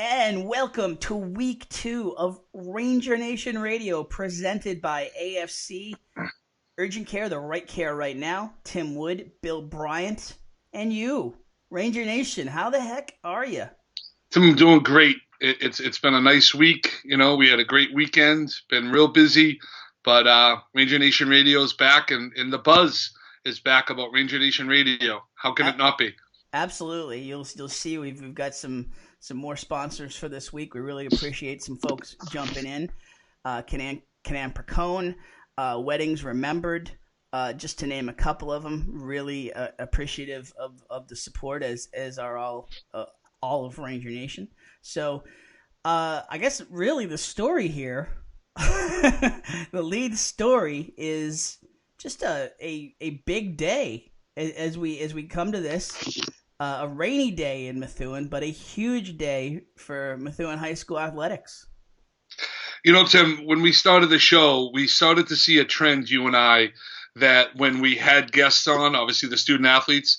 And welcome to week 2 of Ranger Nation Radio, presented by AFC Urgent Care, the right care right now. Tim Wood, Bill Bryant, and you, Ranger Nation. How the heck are you? Tim, I'm doing great. It's been a nice week. You know, we had a great weekend. Been real busy, but Ranger Nation Radio is back, and the buzz is back about Ranger Nation Radio. How can it not be? Absolutely. You'll see we've got some more sponsors for this week. We really appreciate some folks jumping in. Canan Percone, Weddings Remembered, just to name a couple of them. Really appreciative of the support, as are all of Ranger Nation. So I guess really the story here, the lead story is just a big day as we come to this. A rainy day in Methuen, but a huge day for Methuen High School athletics. You know, Tim, when we started the show, we started to see a trend, you and I, that when we had guests on, obviously the student athletes,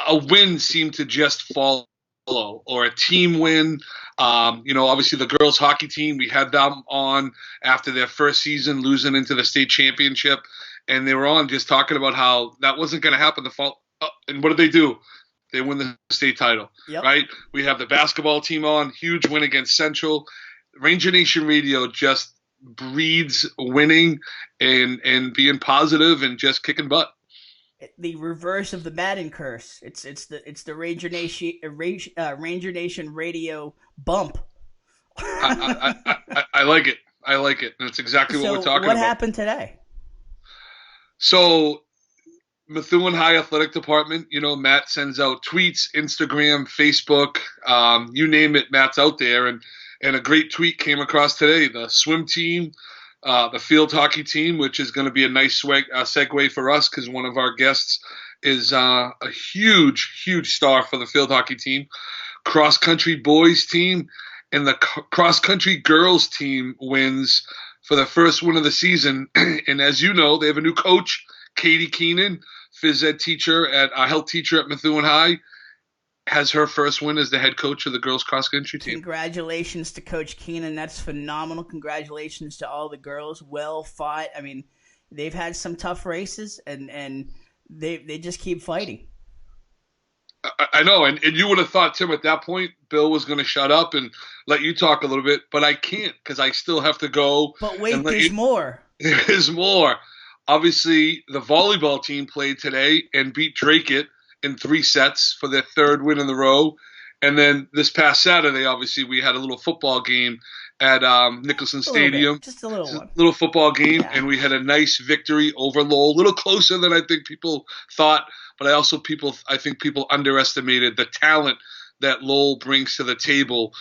a win seemed to just follow, or a team win. Obviously the girls hockey team, we had them on after their first season, losing into the state championship, and they were on just talking about how that wasn't going to happen the fall. And what did they do? They win the state title, right? We have the basketball team on, huge win against Central. Ranger Nation Radio just breeds winning and being positive and just kicking butt. The reverse of the Madden curse. It's the Ranger Nation Radio bump. I like it. I like it, and it's exactly what we're talking about. What happened today? So, Methuen High Athletic Department, Matt sends out tweets, Instagram, Facebook, you name it, Matt's out there. And a great tweet came across today. The swim team, the field hockey team, which is going to be a nice segue for us because one of our guests is a huge, huge star for the field hockey team. Cross-country boys team and the cross-country girls team wins for the first win of the season. And as you know, they have a new coach, Katie Keenan, phys ed teacher a health teacher at Methuen High, has her first win as the head coach of the girls cross country team. Congratulations to Coach Keenan. That's phenomenal. Congratulations to all the girls. Well fought. I mean, they've had some tough races, and they just keep fighting. I know, and you would have thought, Tim, at that point, Bill was going to shut up and let you talk a little bit, but I can't because I still have to go. But wait, there's more. There's more. Obviously, the volleyball team played today and beat Drake in 3 sets for their third win in a row. And then this past Saturday, obviously, we had a little football game at Nicholson Stadium. Just a little one. Little football game, and we had a nice victory over Lowell. A little closer than I think people thought, but I think people underestimated the talent that Lowell brings to the table.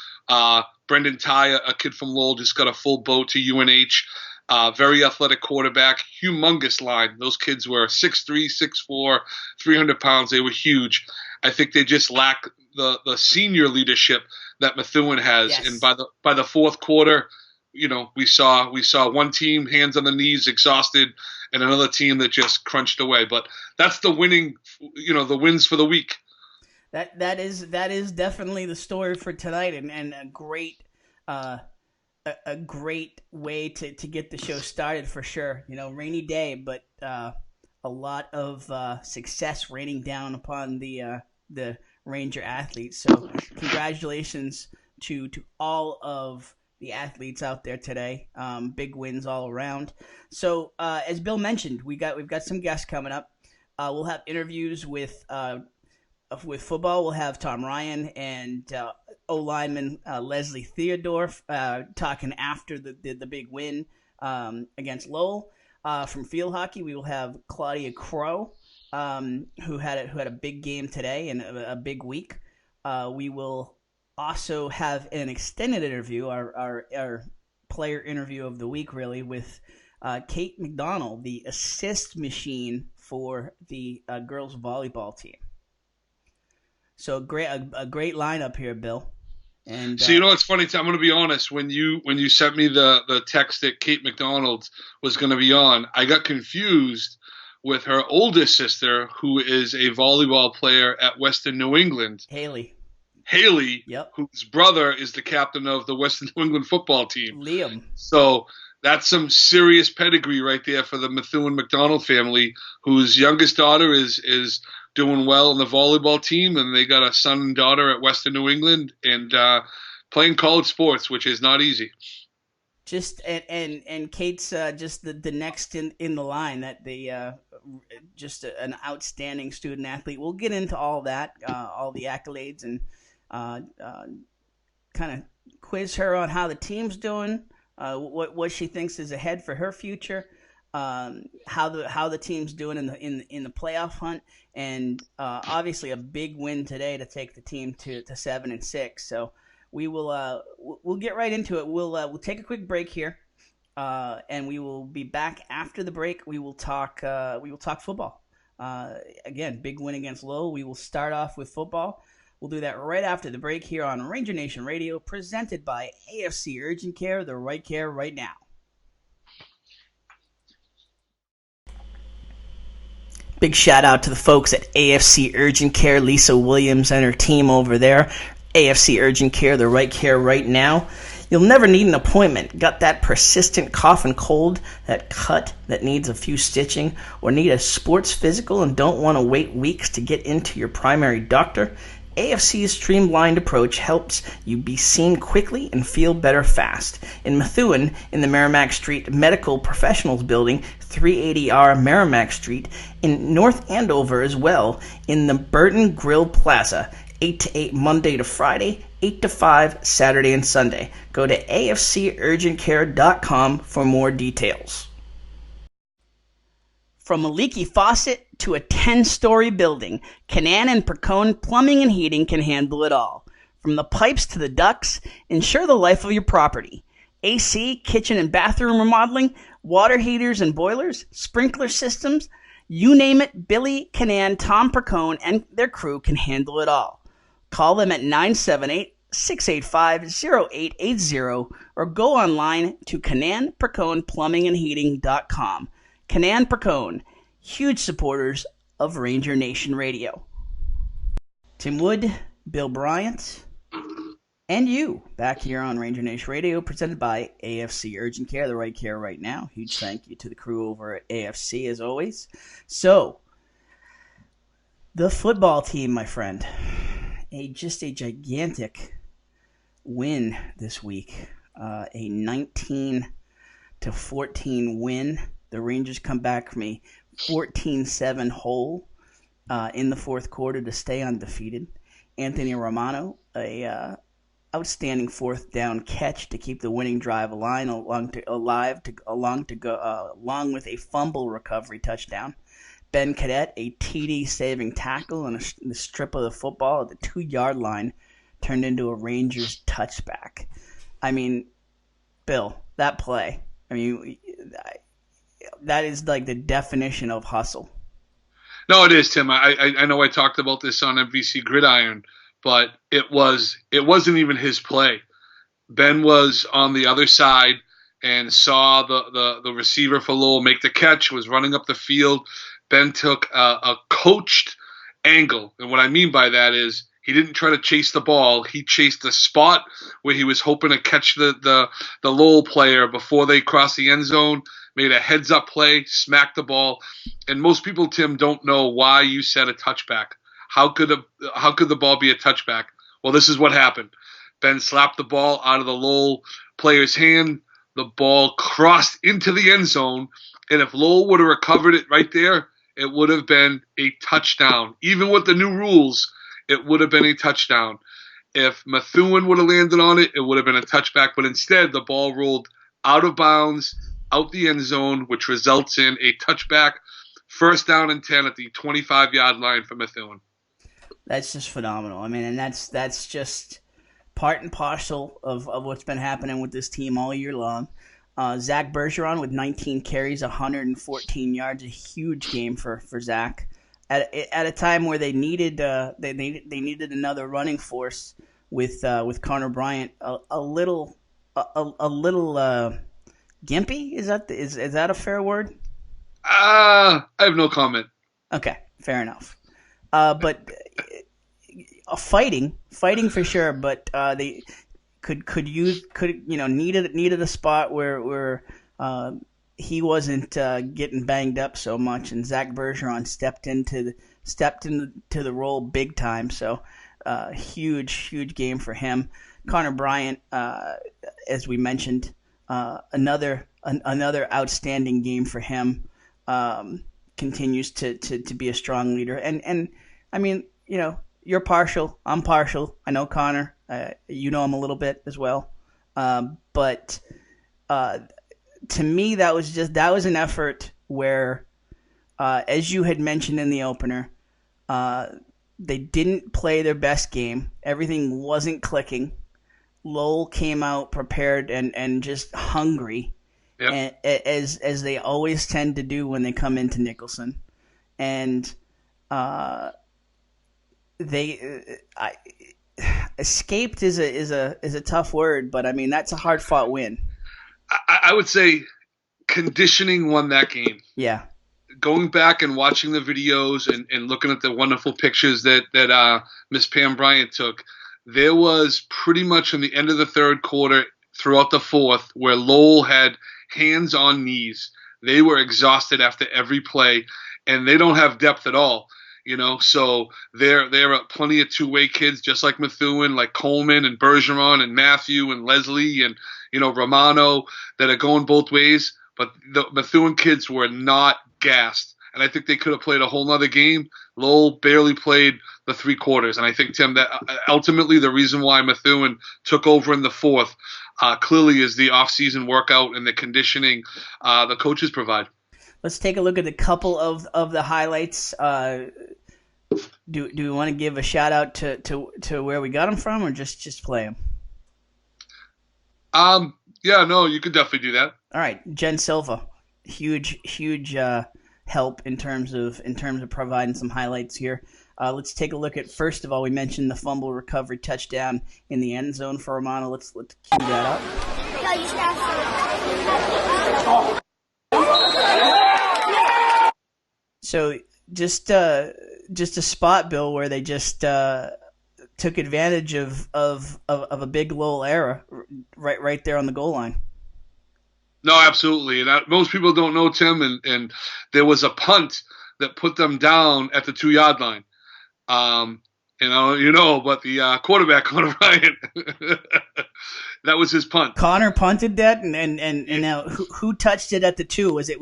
Brendan Tye, a kid from Lowell, just got a full boat to UNH. Very athletic quarterback, humongous line. Those kids were 6'3", 6'4", 300 pounds. They were huge. I think they just lack the senior leadership that Methuen has. Yes. And by the fourth quarter, we saw one team hands on the knees, exhausted, and another team that just crunched away. But that's the winning, the wins for the week. That is definitely the story for tonight, and a great. A great way to get the show started for sure. Rainy day, but a lot of success raining down upon the Ranger athletes. So congratulations to all of the athletes out there today. Big wins all around. So as Bill mentioned, we've got some guests coming up. We'll have interviews with football. We'll have Tom Ryan and O-lineman Lesly Theodore talking after the big win against Lowell. From field hockey, we will have Claudia Crowe, who had a big game today and a big week. We will also have an extended interview, our player interview of the week, really, with Kate McDonnell, the assist machine for the girls volleyball team. So a great lineup here, Bill. And so it's funny. I'm going to be honest. When you sent me the text that Kate McDonnell was going to be on, I got confused with her oldest sister, who is a volleyball player at Western New England. Haley. Haley, Yep. whose brother is the captain of the Western New England football team. Liam. So that's some serious pedigree right there for the Methuen McDonnell family, whose youngest daughter is doing well in the volleyball team, and they got a son and daughter at Western New England and playing college sports, which is not easy. Just and Kate's just the next in the line, that the just an outstanding student athlete. We'll get into all that, all the accolades, and kind of quiz her on how the team's doing, what she thinks is ahead for her future, how the team's doing in the playoff hunt, and obviously a big win today to take the team to 7-6. So we'll get right into it. We'll take a quick break here, and we will be back after the break. We will talk football. Again, big win against Lowell. We will start off with football. We'll do that right after the break here on Ranger Nation Radio, presented by AFC Urgent Care, the right care right now. Big shout out to the folks at AFC Urgent Care, Lisa Williams and her team over there. AFC Urgent Care, the right care right now. You'll never need an appointment. Got that persistent cough and cold, that cut that needs a few stitching, or need a sports physical and don't want to wait weeks to get into your primary doctor? AFC's streamlined approach helps you be seen quickly and feel better fast. In Methuen, in the Merrimack Street Medical Professionals Building, 380R Merrimack Street, in North Andover as well, in the Burton Grill Plaza, 8 to 8 Monday to Friday, 8 to 5 Saturday and Sunday. Go to afcurgentcare.com for more details. From a leaky faucet to a 10-story building, Canaan and Percone Plumbing and Heating can handle it all. From the pipes to the ducts, ensure the life of your property. AC, kitchen and bathroom remodeling, water heaters and boilers, sprinkler systems, you name it, Billy, Canaan, Tom Percone, and their crew can handle it all. Call them at 978-685-0880 or go online to CananPerconePlumbingandHeating.com. Canaan Percone, huge supporters of Ranger Nation Radio. Tim Wood, Bill Bryant, and you back here on Ranger Nation Radio, presented by AFC Urgent Care, the right care right now. Huge thank you to the crew over at AFC as always. So, the football team, my friend, just a gigantic win this week. A 19-14 win. The Rangers come back from a 14-7 hole in the fourth quarter to stay undefeated. Anthony Romano, a outstanding fourth down catch to keep the winning drive along with a fumble recovery touchdown. Ben Cadet, a TD saving tackle and the strip of the football at the 2-yard line turned into a Rangers touchback. I mean, Bill, that play, that is like the definition of hustle. No, it is, Tim. I know I talked about this on MVC Gridiron, but it wasn't even his play. Ben was on the other side and saw the receiver for Lowell make the catch, was running up the field. Ben took a coached angle, and what I mean by that is he didn't try to chase the ball. He chased the spot where he was hoping to catch the Lowell player before they crossed the end zone, made a heads-up play, smacked the ball. And most people, Tim, don't know why you said a touchback. How could the ball be a touchback? Well, this is what happened. Ben slapped the ball out of the Lowell player's hand. The ball crossed into the end zone, and if Lowell would have recovered it right there, it would have been a touchdown. Even with the new rules, it would have been a touchdown. If Methuen would have landed on it, it would have been a touchback. But instead, the ball rolled out of bounds, out the end zone, which results in a touchback. First down and 10 at the 25-yard line for Methuen. That's just phenomenal. I mean, and that's just part and parcel of what's been happening with this team all year long. Zach Bergeron with 19 carries, 114 yards, a huge game for Zach. At a time where they needed another running force with Connor Bryant, a little gimpy. Is that a fair word? I have no comment. Okay, fair enough. But fighting for sure, but they needed a spot where he wasn't getting banged up so much, and Zach Bergeron stepped into the role big time. So huge game for him. Connor Bryant, as we mentioned, another outstanding game for him. Continues to be a strong leader, and I mean, you're partial, I'm partial. I know Connor, you know him a little bit as well, but to me that was an effort where, as you had mentioned in the opener, they didn't play their best game. Everything wasn't clicking. Lowell came out prepared and just hungry. Yep. As they always tend to do when they come into Nicholson, and escaped is a tough word, but I mean that's a hard fought win. I would say conditioning won that game. Yeah. Going back and watching the videos and looking at the wonderful pictures that Miss Pam Bryant took, there was pretty much in the end of the third quarter throughout the fourth where Lowell had hands on knees. They were exhausted after every play, and they don't have depth at all. So there are plenty of two-way kids just like Methuen, like Coleman and Bergeron and Matthew and Leslie and Romano that are going both ways. But the Methuen kids were not gassed, and I think they could have played a whole nother game. Lowell barely played the three quarters, and I think, Tim, that ultimately the reason why Methuen took over in the fourth clearly is the off-season workout and the conditioning the coaches provide. Let's take a look at a couple of the highlights. Do we want to give a shout out to where we got them from, or just play them? Yeah, no, you could definitely do that. All right, Jen Silva, huge help in terms of providing some highlights here. Let's take a look at, first of all, we mentioned the fumble recovery touchdown in the end zone for Romano. Let's cue that up. So just a spot, Bill, where they just took advantage of a big Lowell error right there on the goal line. No, absolutely. And most people don't know, Tim, and there was a punt that put them down at the 2-yard line. But the quarterback, Connor Bryant, that was his punt. Connor punted that, and now who touched it at the 2? Was it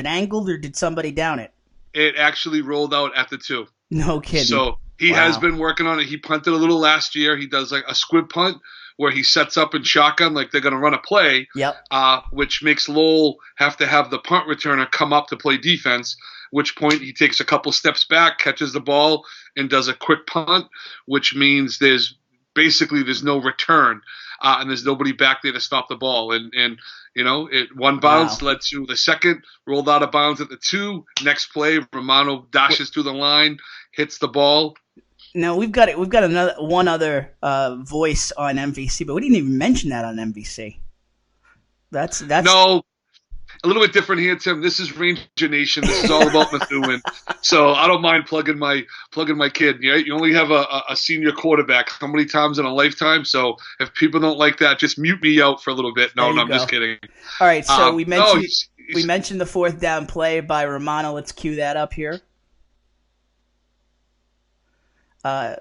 angled, or did somebody down it? It actually rolled out at the 2. No kidding. So he has been working on it. He punted a little last year. He does like a squib punt where he sets up in shotgun like they're going to run a play. Yep. Which makes Lowell have to have the punt returner come up to play defense. Which point he takes a couple steps back, catches the ball, and does a quick punt, which means there's no return, and there's nobody back there to stop the ball. And it one bounce led to the second, rolled out of bounds at the 2. Next play, Romano dashes through the line, hits the ball. Now we've got one other voice on MVC, but we didn't even mention that on MVC. That's no. A little bit different here, Tim. This is Ranger Nation. This is all about Methuen. So I don't mind plugging my kid. You only have a senior quarterback how many times in a lifetime? So if people don't like that, just mute me out for a little bit. No, I'm just kidding. All right, so we mentioned the fourth down play by Romano. Let's cue that up here. As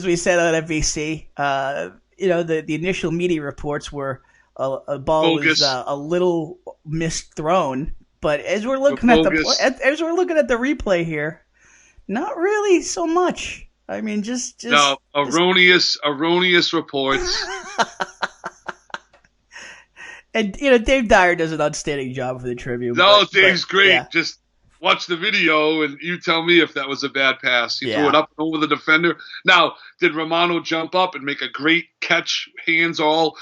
we said on FVC, the initial media reports were a ball bogus. Was a little misthrown, but as we're looking at the replay here, not really so much. I mean, just no erroneous reports. And Dave Dyer does an outstanding job for the Tribune. No, Dave's great. Yeah. Just watch the video and you tell me if that was a bad pass. He threw it up and over the defender. Now, did Romano jump up and make a great catch, all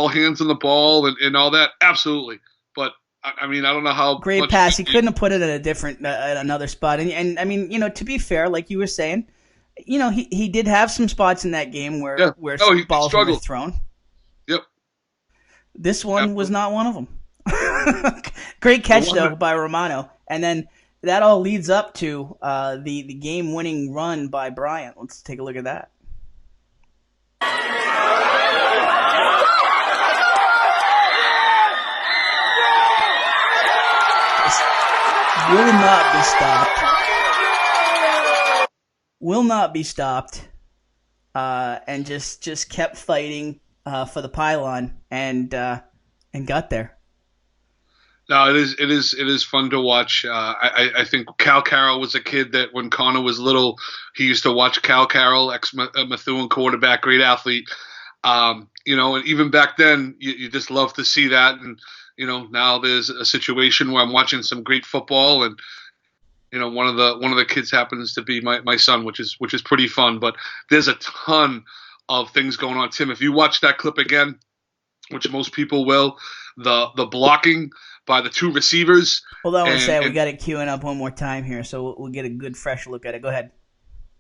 hands on the ball and all that? Absolutely. But I mean, I don't know how great much pass. He couldn't have put it at another spot. And I mean, to be fair, like you were saying, he did have some spots in that game where balls were thrown. Yep. This one was not one of them. Great catch though by Romano. And then that all leads up to the game winning run by Bryant. Let's take a look at that. Will not be stopped. Will not be stopped. And just kept fighting for the pylon and got there. No, it is fun to watch. I think Cal Carroll was a kid that when Connor was little, he used to watch Cal Carroll, ex-Methuen quarterback, great athlete. And even back then, you just love to see that. And now there's a situation where I'm watching some great football, and one of the kids happens to be my son, which is pretty fun. But there's a ton of things going on. Tim, if you watch that clip again, which most people will, the blocking by the two receivers. Hold on one second. We got it queuing up one more time here, so we'll get a good fresh look at it. Go ahead.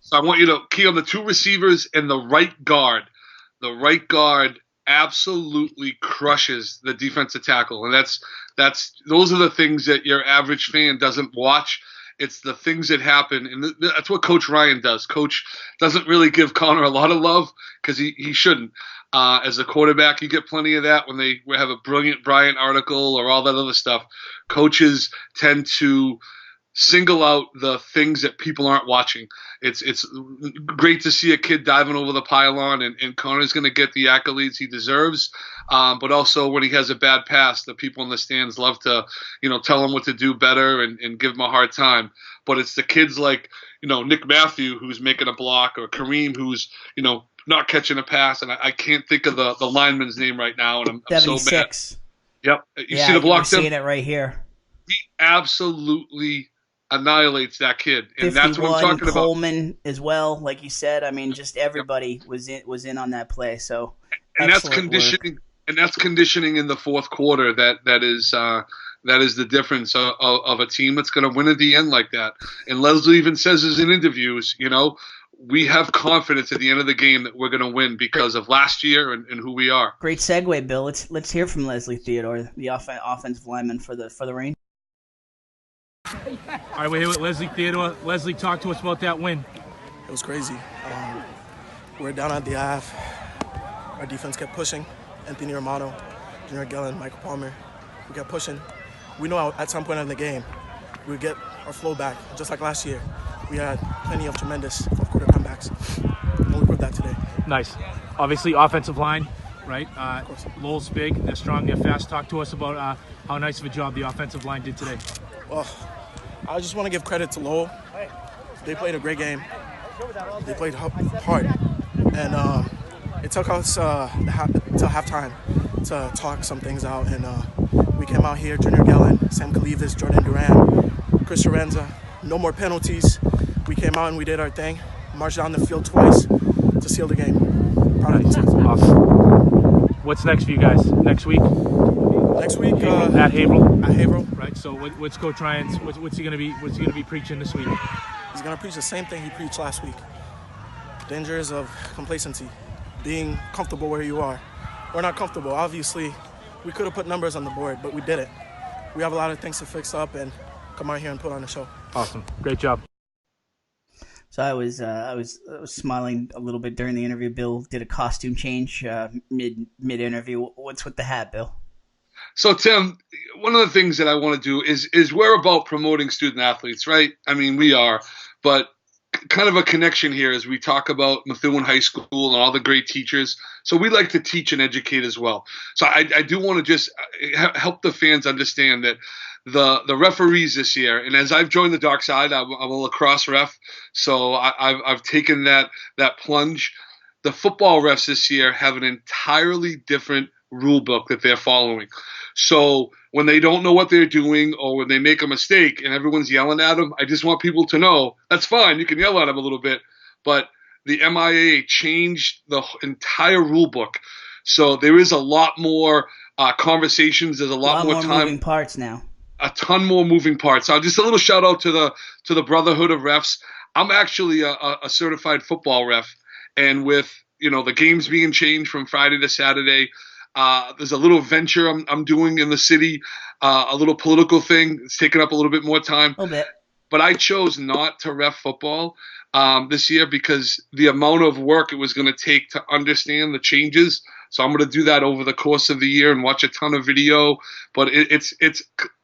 So I want you to key on the two receivers and the right guard. The right guard absolutely crushes the defensive tackle, and those are the things that your average fan doesn't watch. It's the things that happen, and that's what Coach Ryan does. Coach doesn't really give Connor a lot of love because he shouldn't. As a quarterback, you get plenty of that when they have a brilliant Bryant article or all that other stuff. Coaches tend to single out the things that people aren't watching. It's great to see a kid diving over the pylon, and Connor's going to get the accolades he deserves. But also when he has a bad pass, the people in the stands love to, tell him what to do better and give him a hard time. But it's the kids like, Nick Matthew who's making a block, or Kareem who's, not catching a pass. And I can't think of the lineman's name right now, and I'm so mad. Yep. You see the block? You're seeing it right here. He absolutely annihilates that kid, and that's what I'm talking about. Coleman as well, like you said. I mean, just everybody was in on that play. So, and that's conditioning, and that's conditioning in the fourth quarter. That is the difference of a team that's going to win at the end like that. And Lesly even says this in interviews. We have confidence at the end of the game that we're going to win because of last year and who we are. Great segue, Bill. Let's hear from Lesly Theodore, the offensive lineman for the Rangers. All right, we're here with Lesly Theodore. Lesly, talk to us about that win. It was crazy. We're down at the Ave. Our defense kept pushing. Anthony Romano, Junior Gellin, Michael Palmer. We kept pushing. We know at some point in the game, we would get our flow back, just like last year. We had plenty of tremendous fourth-quarter comebacks, and we proved that today. Nice. Obviously, offensive line, right? Lowell's big, they're strong, they're fast. Talk to us about how nice of a job the offensive line did today. Well, I just want to give credit to Lowell. They played a great game. They played hard. And it took us till halftime to talk some things out. And we came out here, Junior Gellin, Sam Kalivis, Jordan Duran, Chris Lorenza. No more penalties. We came out and we did our thing. Marched down the field twice to seal the game. Proud of themselves. Awesome. What's next for you guys? Next week? Next week at Haverhill. At Haverhill. Right. So what's Coach Ryan's? What's he gonna be preaching this week? He's gonna preach the same thing he preached last week. Dangers of complacency, being comfortable where you are. We're not comfortable. Obviously, we could have put numbers on the board, but we didn't. We have a lot of things to fix up and come out here and put on a show. Awesome. Great job. So I was smiling a little bit during the interview. Bill did a costume change mid interview. What's with the hat, Bill? So Tim, one of the things that I want to do is we're about promoting student athletes, right? I mean, we are, but kind of a connection here as we talk about Methuen High School and all the great teachers. So we like to teach and educate as well. So I do want to just help the fans understand that the referees this year, and as I've joined the dark side, I'm a lacrosse ref, so I've taken that plunge. The football refs this year have an entirely different rule book that they're following. So when they don't know what they're doing or when they make a mistake and everyone's yelling at them, I just want people to know that's fine. You can yell at them a little bit, but the MIA changed the entire rule book. So there is a lot more conversations. There's a lot more time. Moving parts now. A ton more moving parts. So just a little shout out to the Brotherhood of Refs. I'm actually a certified football ref, and with the games being changed from Friday to Saturday, there's a little venture I'm doing in the city, a little political thing. It's taking up a little bit more time. A little bit. but I chose not to ref football this year because the amount of work it was going to take to understand the changes. So I'm going to do that over the course of the year and watch a ton of video. But it's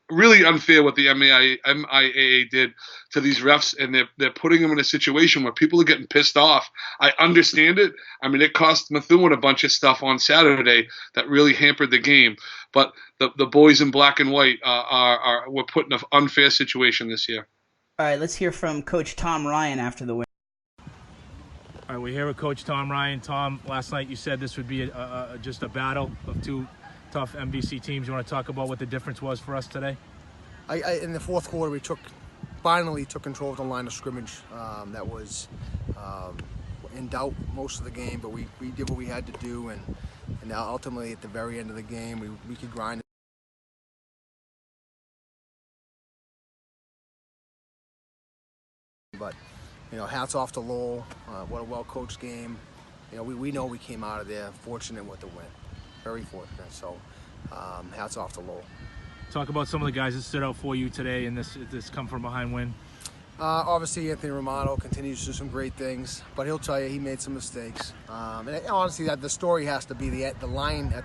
really unfair what the MIAA did to these refs, and they're putting them in a situation where people are getting pissed off. I understand it. I mean, it cost Methuen a bunch of stuff on Saturday that really hampered the game. But the boys in black and white were put in an unfair situation this year. All right, let's hear from Coach Tom Ryan after the win. All right, we're here with Coach Tom Ryan. Tom, last night you said this would be just a battle of two tough MVC teams. You want to talk about what the difference was for us today? In the fourth quarter, we finally took control of the line of scrimmage. That was in doubt most of the game, but we did what we had to do, and now ultimately at the very end of the game, we could grind. But hats off to Lowell. What a well-coached game. We know we came out of there fortunate with the win, very fortunate. So hats off to Lowell. Talk about some of the guys that stood out for you today in this come from behind win. Obviously, Anthony Romano continues to do some great things, but he'll tell you he made some mistakes. And honestly, that the story has to be the line at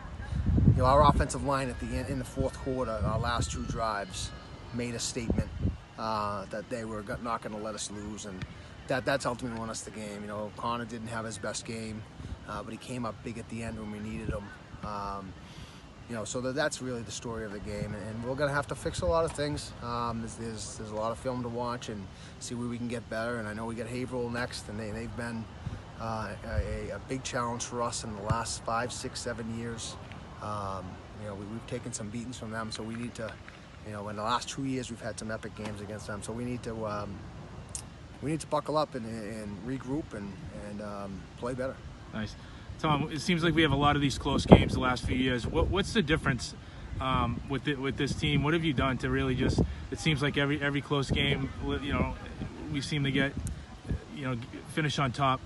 our offensive line at the end in the fourth quarter. Our last two drives made a statement that they were not going to let us lose, and that's ultimately won us the game. Connor didn't have his best game, but he came up big at the end when we needed him. So that's really the story of the game, and we're going to have to fix a lot of things. There's a lot of film to watch and see where we can get better. And I know we get Haverhill next, and they've been a big challenge for us in the last 5, 6, 7 years. We've taken some beatings from them, so we need to. In the last 2 years, we've had some epic games against them, so we need to buckle up and regroup and play better. Nice. Tom, it seems like we have a lot of these close games the last few years. What's the difference with this team? What have you done to really just? It seems like every close game, we seem to get, finish on top.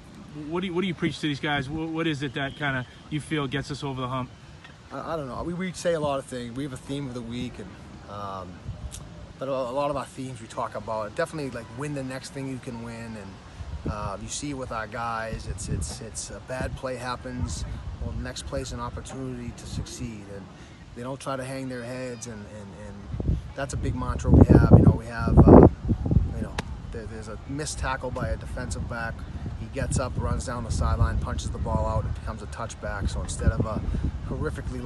What do you preach to these guys? What is it that kind of you feel gets us over the hump? I don't know. We say a lot of things. We have a theme of the week, and but a lot of our themes we talk about definitely like win the next thing you can win, and you see with our guys, it's a bad play happens, well, the next play's an opportunity to succeed, and they don't try to hang their heads, and that's a big mantra we have. There's a missed tackle by a defensive back. He gets up, runs down the sideline, punches the ball out, it becomes a touchback. So instead of a horrifically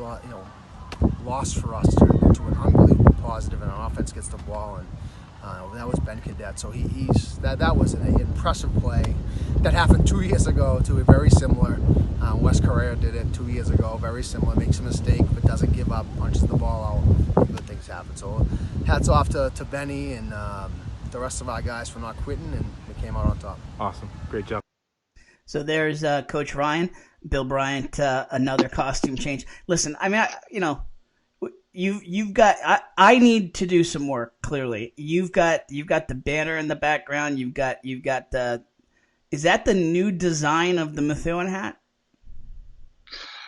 loss for us, turned into an unbelievable positive, and our offense gets the ball, and that was Ben Cadet. So that was an impressive play that happened 2 years ago to a very similar. Wes Carrera did it 2 years ago, very similar. Makes a mistake but doesn't give up, punches the ball out. Good things happen. So hats off to Benny and the rest of our guys for not quitting, and we came out on top. Awesome, great job. So there's Coach Ryan, Bill Bryant, another costume change. Listen, I mean, you've got. I need to do some work. Clearly, you've got the banner in the background. You've got the. Is that the new design of the Methuen hat?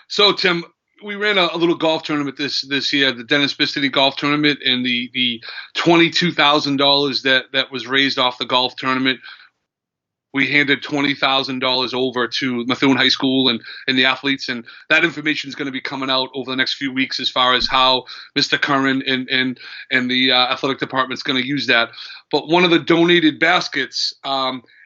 So Tim, we ran a little golf tournament this year, the Dennis Bistany golf tournament, and the $22,000 that was raised off the golf tournament. We handed $20,000 over to Methuen High School and the athletes, and that information is going to be coming out over the next few weeks as far as how Mr. Curran and the athletic department is going to use that. But one of the donated baskets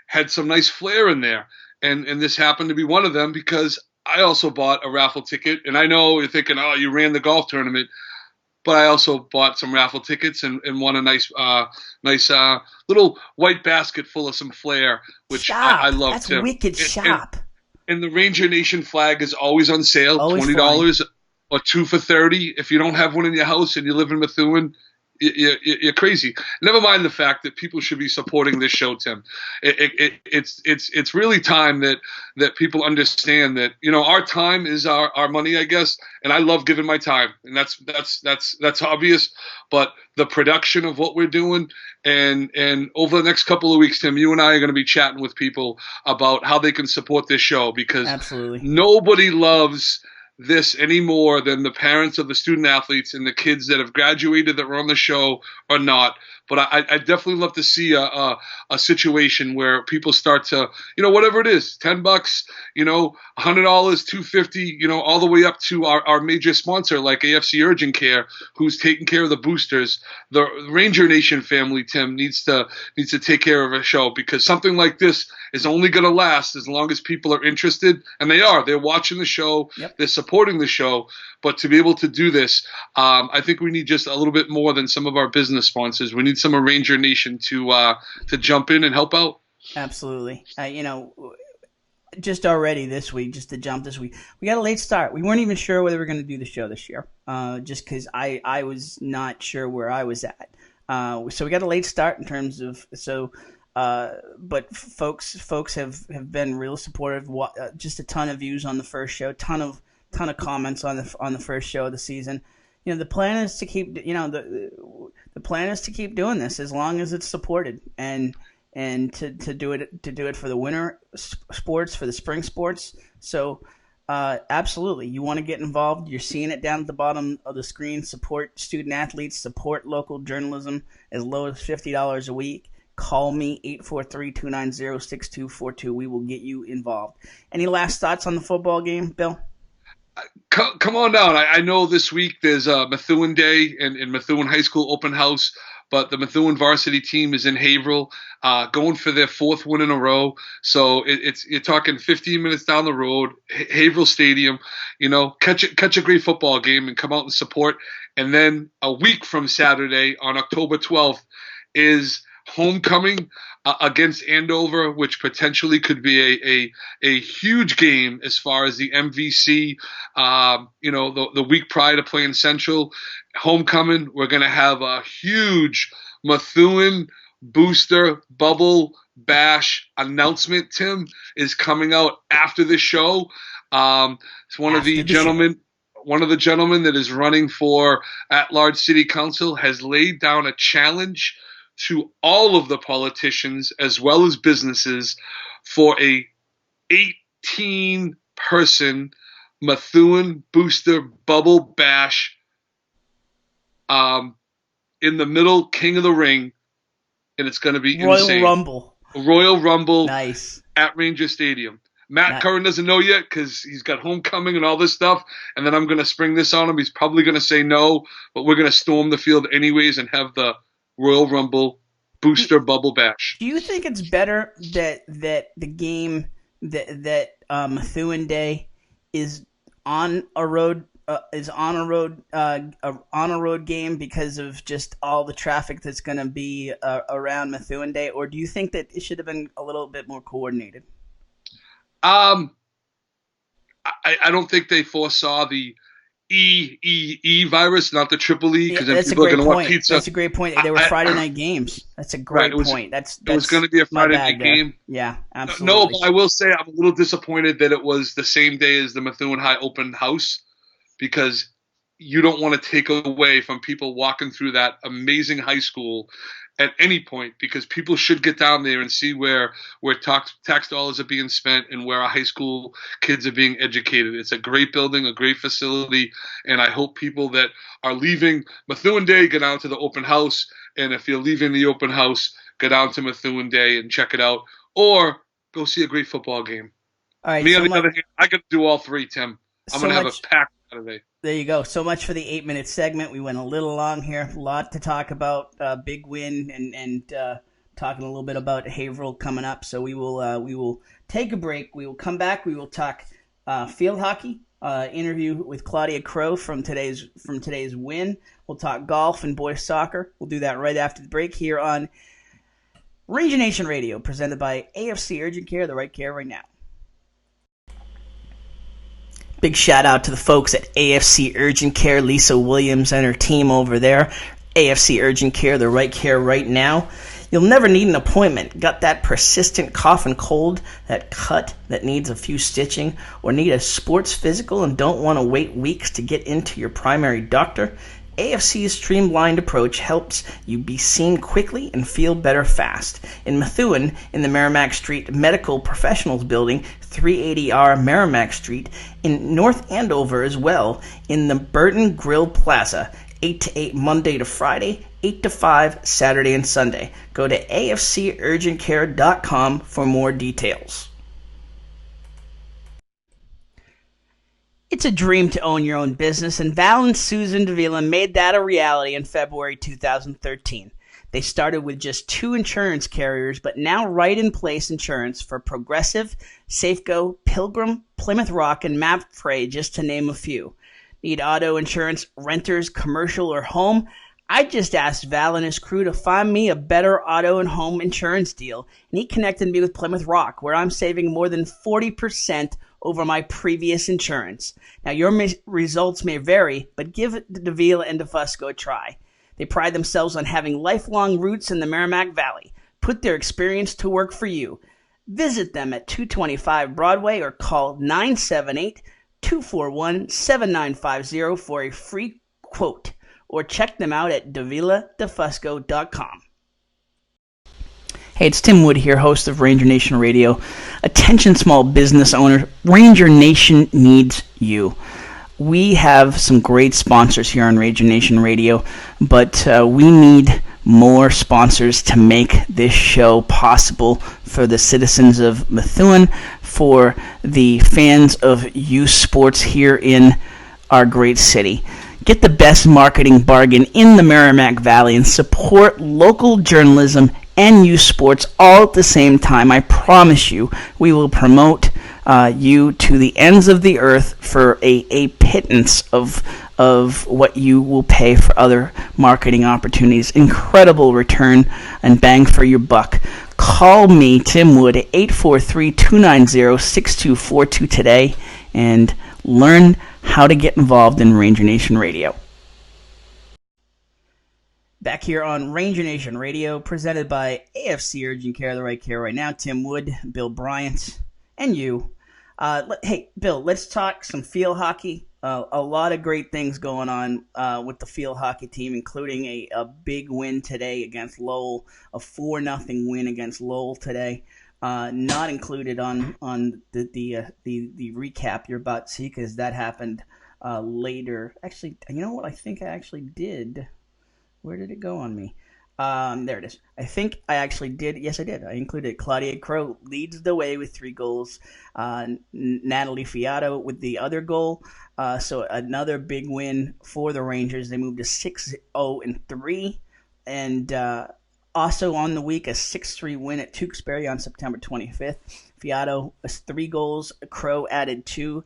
had some nice flair in there, and this happened to be one of them because I also bought a raffle ticket, and I know you're thinking, oh, you ran the golf tournament. But I also bought some raffle tickets and won a nice little white basket full of some flair, which I love. That's wicked shop. And the Ranger Nation flag is always on sale, always $20 or 2 for $30. If you don't have one in your house and you live in Methuen, you're crazy. Never mind the fact that people should be supporting this show, Tim. It's really time that people understand that our time is our money, I guess. And I love giving my time, and that's obvious. But the production of what we're doing, and over the next couple of weeks, Tim, you and I are going to be chatting with people about how they can support this show, because absolutely nobody loves this any more than the parents of the student athletes and the kids that have graduated that were on the show or not. But I definitely love to see a situation where people start to, whatever it is, $10, $100, $250, all the way up to our major sponsor like AFC Urgent Care, who's taking care of the boosters. The Ranger Nation family, Tim, needs to take care of a show, because something like this is only going to last as long as people are interested, and they're watching the show, Yep. They're supporting the show. But to be able to do this, I think we need just a little bit more than some of our business sponsors. We need some of Ranger Nation to jump in and help out. Absolutely. Just already this week, just to jump this week, we got a late start. We weren't even sure whether we were going to do the show this year, just because I was not sure where I was at. So we got a late start in terms of but folks have been real supportive. Just a ton of views on the first show, ton of comments on the first show of the season. The plan is to keep the plan is to keep doing this as long as it's supported, and to do it for the winter sports, for the spring sports. So absolutely, you want to get involved. You're seeing it down at the bottom of the screen. Support student athletes, support local journalism as low as $50 a week. Call me, 843-290-6242. We will get you involved. Any last thoughts on the football game, Bill? Come on down. I know this week there's a Methuen Day and Methuen High School open house, but the Methuen varsity team is in Haverhill, going for their fourth win in a row. So you're talking 15 minutes down the road, Haverhill Stadium. Catch a great football game and come out and support. And then a week from Saturday on October 12th is homecoming against Andover, which potentially could be a huge game as far as the MVC. The week prior to playing Central, homecoming, we're going to have a huge Methuen booster bubble bash announcement. Tim is coming out after the show. It's one of the gentlemen that is running for at-large city council has laid down a challenge to all of the politicians as well as businesses for a 18-person Methuen booster bubble bash in the middle, King of the Ring, and it's going to be insane. Royal Rumble. Nice. At Ranger Stadium. Matt Curran doesn't know yet because he's got homecoming and all this stuff, and then I'm going to spring this on him. He's probably going to say no, but we're going to storm the field anyways and have the Royal Rumble booster bubble bash. Do you think it's better that the game that Methuen Day is on a road game because of just all the traffic that's going to be around Methuen Day, or do you think that it should have been a little bit more coordinated? I don't think they foresaw the E virus, not the triple E, because then people are going to want pizza. That's a great point. They were Friday night games. That's a great point. It was going to be a Friday night game. Yeah, absolutely. No, but I will say I'm a little disappointed that it was the same day as the Methuen High open house, because you don't want to take away from people walking through that amazing high school at any point, because people should get down there and see where tax dollars are being spent and where our high school kids are being educated. It's a great building, a great facility, and I hope people that are leaving Methuen Day go down to the open house, and if you're leaving the open house, go down to Methuen Day and check it out, or go see a great football game. All right, Me, on the other hand, I got to do all three, Tim. I'm going to have a packed Saturday. There you go. So much for the 8-minute segment. We went a little long here. A lot to talk about. Big win and talking a little bit about Haverhill coming up. So we will take a break. We will come back. We will talk field hockey. Interview with Claudia Crowe from today's win. We'll talk golf and boys soccer. We'll do that right after the break here on Ranger Nation Radio, presented by AFC Urgent Care, the right care right now. Big shout out to the folks at AFC Urgent Care, Lisa Williams and her team over there. AFC Urgent Care, the right care right now. You'll never need an appointment. Got that persistent cough and cold, that cut that needs a few stitching, or need a sports physical and don't want to wait weeks to get into your primary doctor? AFC's streamlined approach helps you be seen quickly and feel better fast. In Methuen, in the Merrimack Street Medical Professionals Building, 380R Merrimack Street, in North Andover as well, in the Burton Grill Plaza. 8 to 8 Monday to Friday, 8 to 5 Saturday and Sunday. Go to afcurgentcare.com for more details. It's a dream to own your own business, and Val and Susan Davila made that a reality in February 2013. They started with just 2 insurance carriers, but now right-in-place insurance for Progressive, Safeco, Pilgrim, Plymouth Rock, and MAPFRE, just to name a few. Need auto insurance, renters, commercial, or home? I just asked Val and his crew to find me a better auto and home insurance deal, and he connected me with Plymouth Rock, where I'm saving more than 40% over my previous insurance. Now, your results may vary, but give Davila and DeFusco a try. They pride themselves on having lifelong roots in the Merrimack Valley. Put their experience to work for you. Visit them at 225 Broadway or call 978-241-7950 for a free quote, or check them out at daviladefusco.com. Hey, it's Tim Wood here, host of Ranger Nation Radio. Attention small business owner, Ranger Nation needs you. We have some great sponsors here on Ranger Nation Radio, but we need more sponsors to make this show possible for the citizens of Methuen, for the fans of youth sports here in our great city. Get the best marketing bargain in the Merrimack Valley and support local journalism and youth sports all at the same time. I promise you, we will promote you to the ends of the earth for a pittance of what you will pay for other marketing opportunities. Incredible return and bang for your buck. Call me, Tim Wood, at 843-290-6242 today and learn how to get involved in Ranger Nation Radio. Back here on Ranger Nation Radio, presented by AFC Urgent Care, the right care right now. Tim Wood, Bill Bryant, and you. Hey, Bill, let's talk some field hockey. A lot of great things going on with the field hockey team, including a big win today against Lowell, a 4-0 win against Lowell today. Not included on the recap you're about to see, because that happened later. Actually, you know what? I think I actually did. Where did it go on me? There it is. I think I actually did. Yes, I did. I included Claudia Crowe leads the way with 3 goals. Lesly Theodore with the other goal. So another big win for the Rangers. They moved to 6-0-3. And also on the week, a 6-3 win at Tewksbury on September 25th. Theodore was 3 goals. Crowe added 2.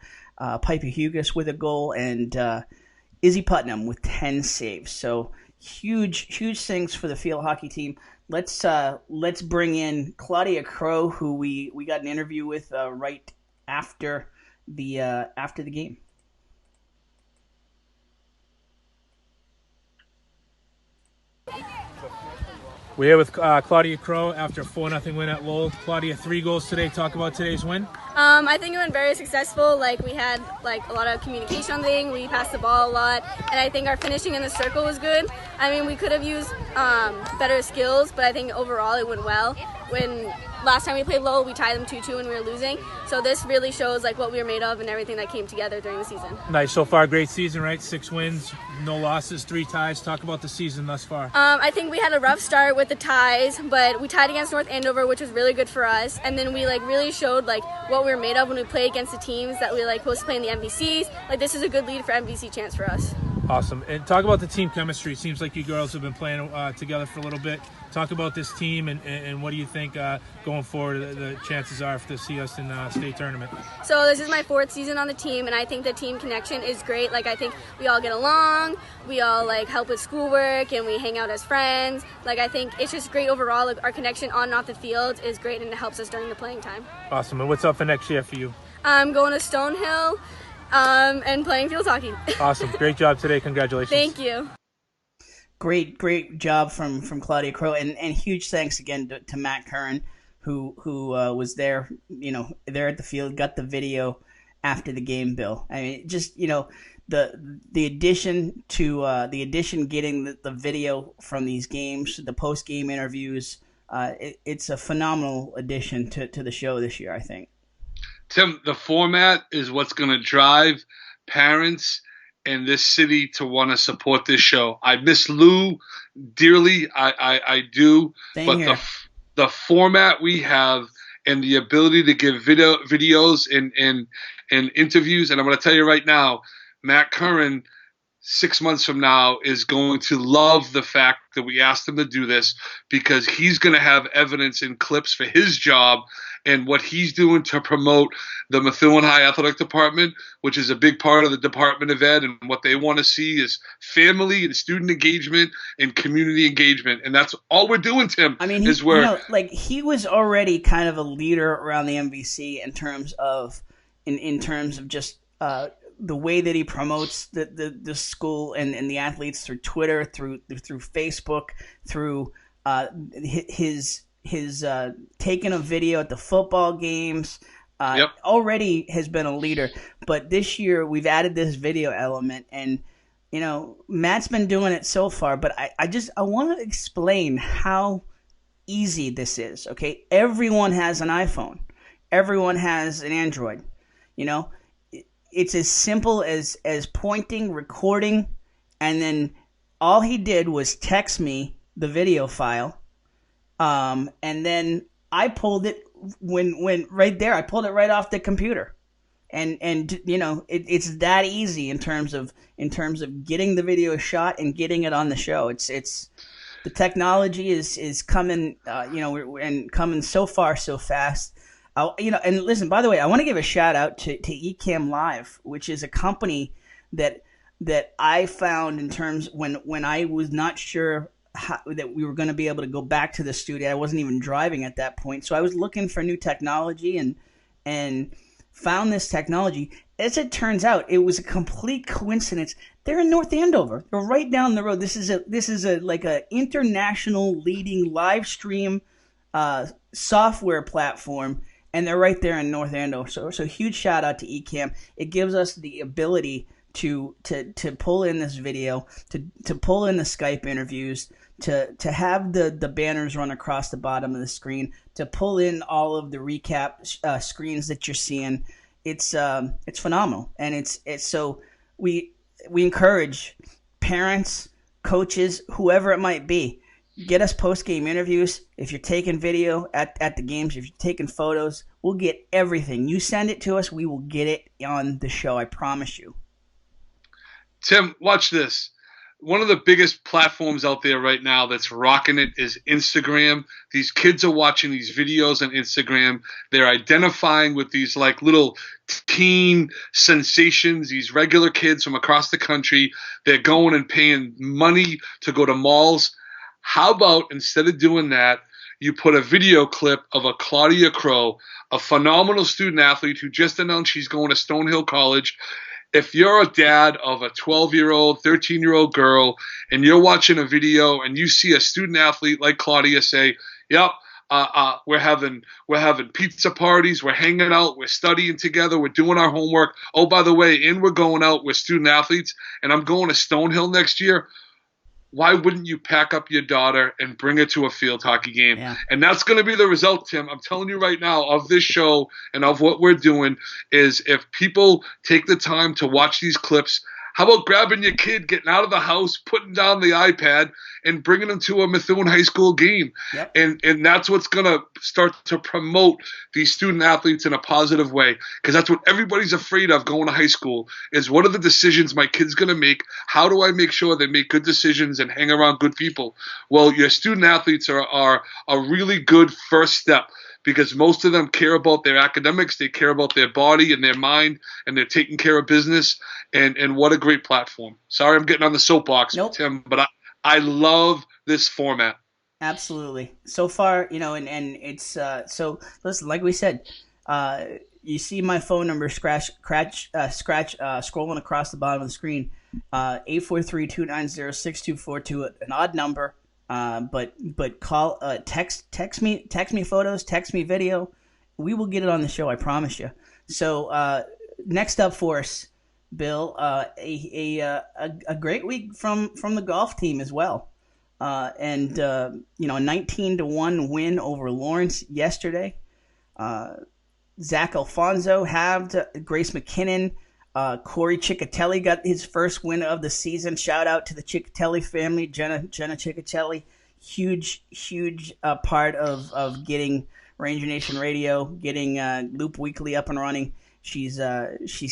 Piper Hughes with a goal. And Izzy Putnam with 10 saves. So huge things for the field hockey team. Let's bring in Claudia Crowe, who we got an interview with right after the game. We're here with Claudia Crowe after a 4-0 win at Lowell. Claudia, 3 goals today. Talk about today's win. I think it went very successful. We had a lot of communication on the thing. We passed the ball a lot, and I think our finishing in the circle was good. I mean, we could have used better skills, but I think overall it went well. When last time we played Lowell, we tied them 2-2 and we were losing. So this really shows what we were made of and everything that came together during the season. Nice. So far, great season, right? 6 wins, no losses, 3 ties. Talk about the season thus far. I think we had a rough start with the ties, but we tied against North Andover, which was really good for us. And then we really showed what we were made of when we played against the teams that we supposed to play in the MVCs. This is a good lead for MVC chance for us. Awesome. And talk about the team chemistry. Seems like you girls have been playing together for a little bit. Talk about this team and what do you think going forward the chances are to see us in the state tournament? So this is my 4th season on the team, and I think the team connection is great. I think we all get along, we all help with schoolwork, and we hang out as friends. I think it's just great overall. Our connection on and off the field is great, and it helps us during the playing time. Awesome. And what's up for next year for you? I'm going to Stonehill and playing field hockey. Awesome. Great job today. Congratulations. Thank you. Great job from Claudia Crowe, and huge thanks again to Matt Curran, who was there, there at the field, got the video after the game. Bill, I mean, just the addition getting the video from these games, the post game interviews, it's a phenomenal addition to the show this year, I think. Tim, the format is what's going to drive parents and this city to want to support this show. I miss Lou dearly. I do. Same but here. the format we have and the ability to give videos and interviews, and I'm going to tell you right now, Matt Curran, 6 months from now, is going to love the fact that we asked him to do this, because he's going to have evidence and clips for his job and what he's doing to promote the Methuen High Athletic Department, which is a big part of the Department of Ed, and what they want to see is family and student engagement and community engagement. And that's all we're doing, Tim. I mean, he was already kind of a leader around the MVC in terms of just the way that he promotes the school and the athletes through Twitter, through Facebook, through his taking a video at the football games. Already has been a leader, but this year we've added this video element, and Matt's been doing it so far, but I want to explain how easy this is. Okay, everyone has an iPhone, everyone has an Android. It's as simple as pointing, recording, and then all he did was text me the video file, and then I pulled it when right there. I pulled it right off the computer, and it's that easy in terms of getting the video shot and getting it on the show. It's the technology is coming, and coming so far so fast. And listen, by the way, I want to give a shout out to Ecamm Live, which is a company that I found in terms when I was not sure that we were going to be able to go back to the studio. I wasn't even driving at that point, so I was looking for new technology and found this technology. As it turns out, it was a complete coincidence. They're in North Andover. They're right down the road. This is like a international leading live stream software platform. And they're right there in North Andover. So huge shout out to Ecamm. It gives us the ability to pull in this video, to pull in the Skype interviews, to have the banners run across the bottom of the screen, to pull in all of the recap screens that you're seeing. It's phenomenal, and it's so we encourage parents, coaches, whoever it might be. Get us post-game interviews. If you're taking video at the games, if you're taking photos, we'll get everything. You send it to us, we will get it on the show. I promise you. Tim, watch this. One of the biggest platforms out there right now that's rocking it is Instagram. These kids are watching these videos on Instagram. They're identifying with these like little teen sensations, these regular kids from across the country. They're going and paying money to go to malls. How about instead of doing that, you put a video clip of a Claudia Crowe, a phenomenal student athlete who just announced she's going to Stonehill College. If you're a dad of a 12-year-old, 13-year-old girl, and you're watching a video and you see a student athlete like Claudia say, yep, we're having pizza parties, we're hanging out, we're studying together, we're doing our homework. Oh, by the way, and we're going out with student athletes, and I'm going to Stonehill next year. Why wouldn't you pack up your daughter and bring her to a field hockey game? Yeah. And that's going to be the result, Tim. I'm telling you right now, of this show and of what we're doing, is if people take the time to watch these clips, how about grabbing your kid, getting out of the house, putting down the iPad, and bringing them to a Methuen High School game? Yep. And that's what's going to start to promote these student athletes in a positive way, because that's what everybody's afraid of going to high school is, what are the decisions my kid's going to make? How do I make sure they make good decisions and hang around good people? Well, your student athletes are a really good first step, because most of them care about their academics, they care about their body and their mind, and they're taking care of business. And what a great platform. Sorry I'm getting on the soapbox, Nope. Tim, but I love this format. Absolutely. So far, and it's so listen, like we said, you see my phone number scrolling across the bottom of the screen, 843-290-6242, an odd number. But call, text me photos, text me video. We will get it on the show. I promise you. So, next up for us, Bill, a great week from the golf team as well. And a 19-1 win over Lawrence yesterday. Zach Alfonso halved. Grace McKinnon Corey Ciccatelli got his first win of the season. Shout out to the Ciccatelli family, Jenna Ciccatelli, huge part of getting Ranger Nation Radio, getting Loop Weekly up and running. She's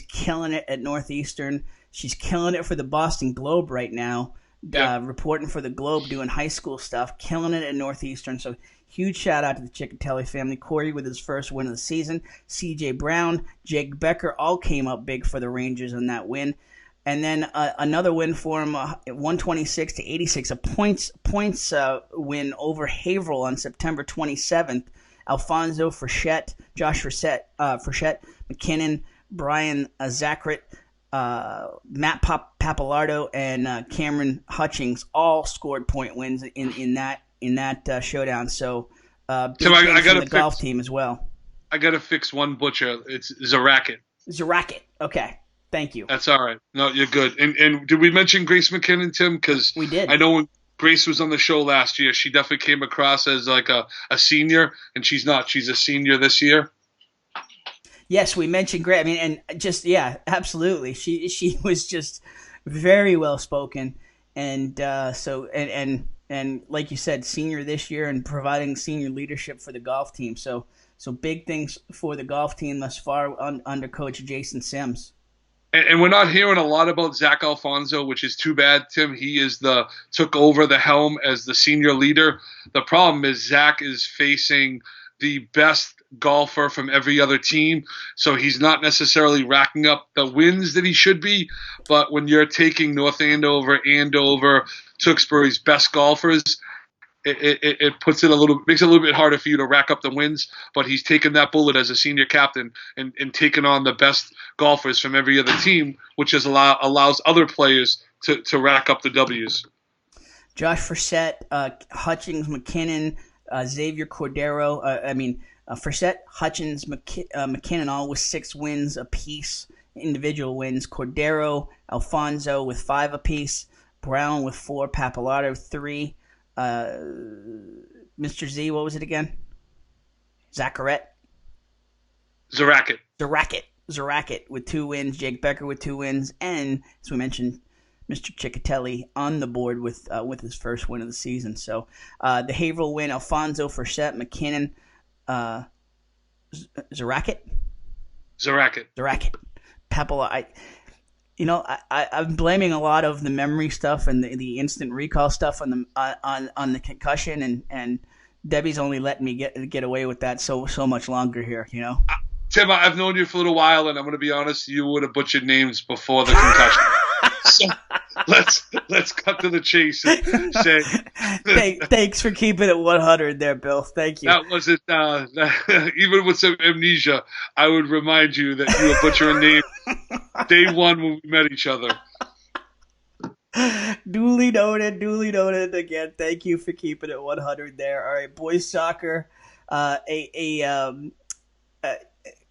killing it at Northeastern. She's killing it for the Boston Globe right now. Reporting for the Globe, doing high school stuff, killing it at Northeastern. So huge shout out to the Ciccatelli family. Corey with his first win of the season. CJ Brown, Jake Becker all came up big for the Rangers in that win. And then another win for him, 126-86, a points win over Haverhill on September 27th. Alfonso Frechette, Josh Frechette, McKinnon, Brian Zachrit, Matt Papalardo, and Cameron Hutchings all scored point wins in that showdown. So big Tim, I got the golf team as well. I got to fix one butcher. It's Zaracket. Zaracket. Okay. Thank you. That's all right. No, you're good. And did we mention Grace McKinnon, Tim? Because we did. I know when Grace was on the show last year, she definitely came across as like a senior, and she's not. She's a senior this year. Yes, we mentioned Grace. I mean, and just absolutely. She was just very well spoken, and and like you said, senior this year and providing senior leadership for the golf team. So big things for the golf team thus far under Coach Jason Sims. And we're not hearing a lot about Zach Alfonso, which is too bad, Tim. He took over the helm as the senior leader. The problem is Zach is facing the best golfer from every other team, so he's not necessarily racking up the wins that he should be. But when you're taking North Andover, Tewksbury's best golfers, it makes it a little bit harder for you to rack up the wins. But he's taken that bullet as a senior captain and taken on the best golfers from every other team, which allows other players to rack up the W's. Josh Frechette, Hutchings, McKinnon, Xavier Cordero. Frechette, Hutchins, McKinnon all with 6 wins apiece, individual wins. Cordero, Alfonso with 5 apiece. Brown with 4. Papalardo 3. Mr. Z, what was it again? Zaracket with 2 wins. Jake Becker with 2 wins, and as we mentioned, Mr. Ciccatelli on the board with his first win of the season. So the Haverhill win: Alfonso, Frechette, McKinnon, Zaracket. Papalardo. I'm blaming a lot of the memory stuff and the instant recall stuff on the concussion, and Debbie's only letting me get away with that so much longer here. Tim, I've known you for a little while, and I'm going to be honest, you would have butchered names before the concussion. So let's cut to the chase and say thanks for keeping it 100 there, Bill. Thank you. That wasn't even with some amnesia, I would remind you that you were butchering names day one when we met each other. Duly noted again. Thank you for keeping it 100 there. All right, boys soccer.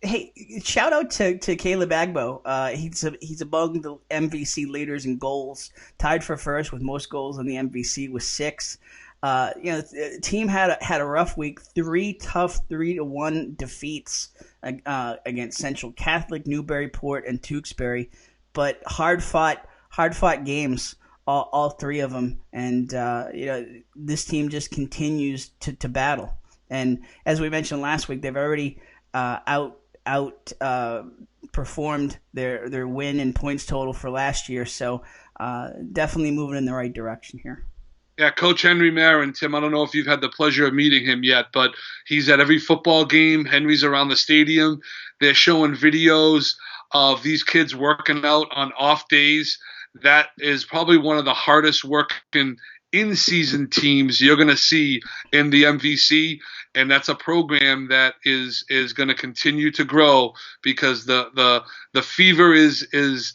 Hey, shout out to Caleb Agbo. He's among the MVC leaders in goals, tied for first with most goals in the MVC with 6. The team had a rough week. 3 tough 3-1 defeats against Central Catholic, Newburyport, and Tewksbury, but hard fought games, all 3 of them. And this team just continues to battle. And as we mentioned last week, they've already performed their win and points total for last year. So definitely moving in the right direction here. Yeah, Coach Henry Marin, Tim, I don't know if you've had the pleasure of meeting him yet, but he's at every football game. Henry's around the stadium. They're showing videos of these kids working out on off days. That is probably one of the hardest working in-season teams you're going to see in the MVC, and that's a program that is going to continue to grow because the fever is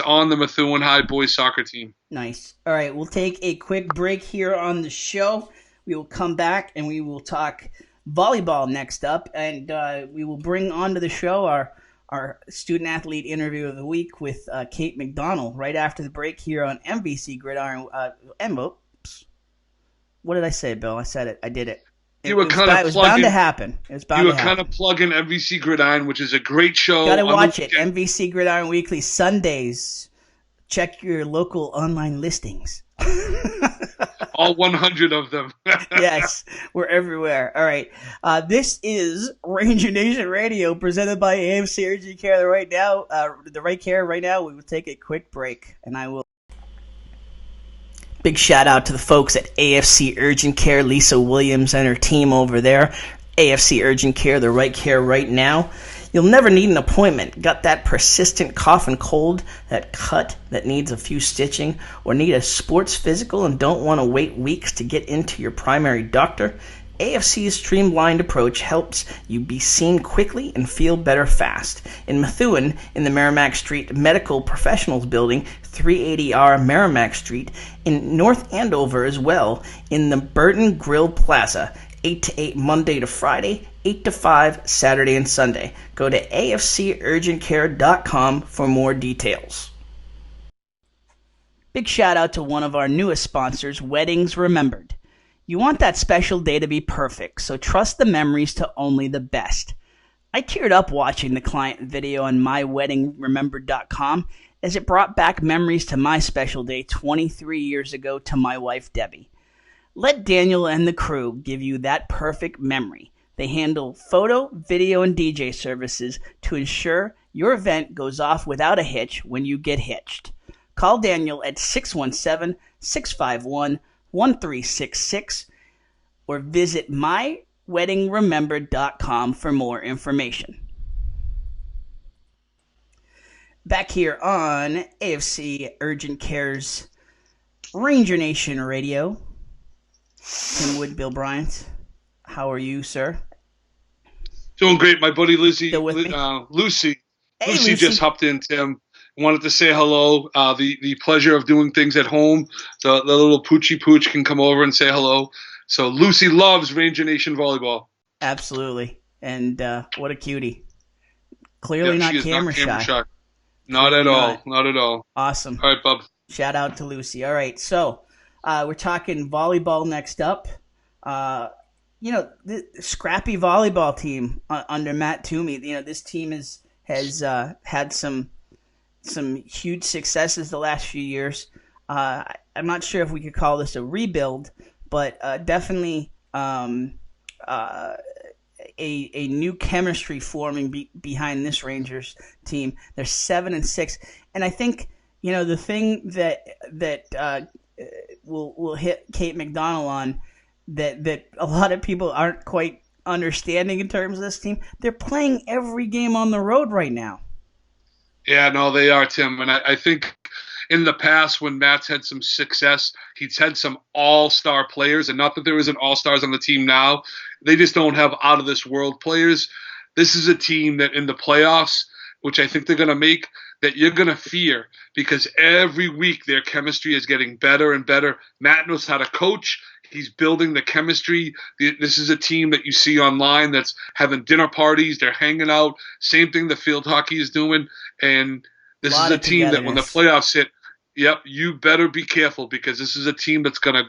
on the Methuen High boys soccer team. Nice. All right, we'll take a quick break here on the show. We will come back and we will talk volleyball next up, and we will bring onto the show our student athlete interview of the week with Kate McDonnell right after the break here on MVC Gridiron. What did I say, Bill? I said it. I did it. You were kind of it was bound to happen. It was bound You were to happen. kind of plugging MVC Gridiron, which is a great show. Got to watch it. MVC Gridiron Weekly Sundays. Check your local online listings. All 100 of them. Yes, we're everywhere. All right. This is Ranger Nation Radio, presented by AFC Urgent Care. Right now, we will take a quick break, and I will. Big shout out to the folks at AFC Urgent Care, Lisa Williams and her team over there. AFC Urgent Care, the right care right now. You'll never need an appointment. Got that persistent cough and cold, that cut that needs a few stitching, or need a sports physical and don't want to wait weeks to get into your primary doctor? AFC's streamlined approach helps you be seen quickly and feel better fast. In Methuen, in the Merrimack Street Medical Professionals Building, 380R Merrimack Street, in North Andover as well, in the Burton Grill Plaza, 8 to 8 Monday to Friday, 8 to 5 Saturday and Sunday. Go to afcurgentcare.com for more details. Big shout out to one of our newest sponsors, Weddings Remembered. You want that special day to be perfect, so trust the memories to only the best. I teared up watching the client video on myweddingremembered.com as it brought back memories to my special day 23 years ago to my wife Debbie. Let Daniel and the crew give you that perfect memory. They handle photo, video, and DJ services to ensure your event goes off without a hitch when you get hitched. Call Daniel at 617-651-1366 or visit myweddingremembered.com for more information. Back here on AFC Urgent Care's Ranger Nation Radio. Tim Wood, Bill Bryant. How are you, sir? Doing great, my buddy Lucy. Lucy. Hey, Lucy just hopped in, Tim. Wanted to say hello. The pleasure of doing things at home. So the little Poochie Pooch can come over and say hello. So Lucy loves Ranger Nation volleyball. Absolutely. And what a cutie. Clearly not camera shy. Not at all. Not at all. Awesome. All right, bub. Shout out to Lucy. All right, so we're talking volleyball next up. The scrappy volleyball team under Matt Toomey. This team has had some huge successes the last few years. I'm not sure if we could call this a rebuild, but definitely a new chemistry forming behind this Rangers team. They're 7-6, and I think the thing that we'll hit Kate McDonnell on that a lot of people aren't quite understanding in terms of this team. They're playing every game on the road right now. Yeah, no, they are, Tim. And I think in the past when Matt's had some success, he's had some all-star players. And not that there isn't all-stars on the team now. They just don't have out-of-this-world players. This is a team that in the playoffs, which I think they're going to make, that you're going to fear because every week their chemistry is getting better and better. Matt knows how to coach. He's building the chemistry. This is a team that you see online that's having dinner parties. They're hanging out. Same thing the field hockey is doing. And this is a team that when the playoffs hit, you better be careful because this is a team that's going to,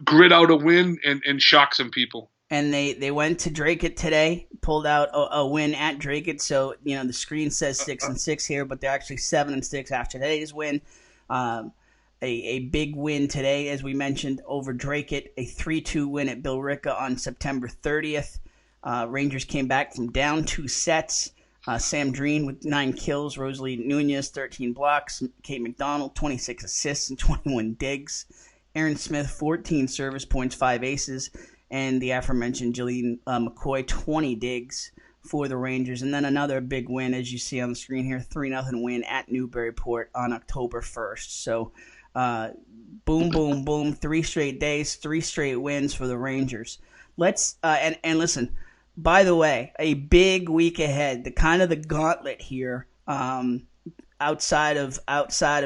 grit out a win and shock some people. And they went to Dracut today, pulled out a win at Dracut. So, the screen says 6-6 here, but they're actually 7-6 after today's win. A big win today, as we mentioned, over Dracut, a 3-2 win at Billerica on September 30th. Rangers came back from down 2 sets. Sam Dreen with 9 kills, Rosalie Nunez, 13 blocks, Kate McDonnell, 26 assists and 21 digs, Aaron Smith, 14 service points, 5 aces, and the aforementioned Jillian McCoy, 20 digs for the Rangers. And then another big win, as you see on the screen here, 3-0 win at Newburyport on October 1st. So, boom, boom, boom, 3 straight days, 3 straight wins for the Rangers. Let's and listen, by the way, a big week ahead. The gauntlet here, outside of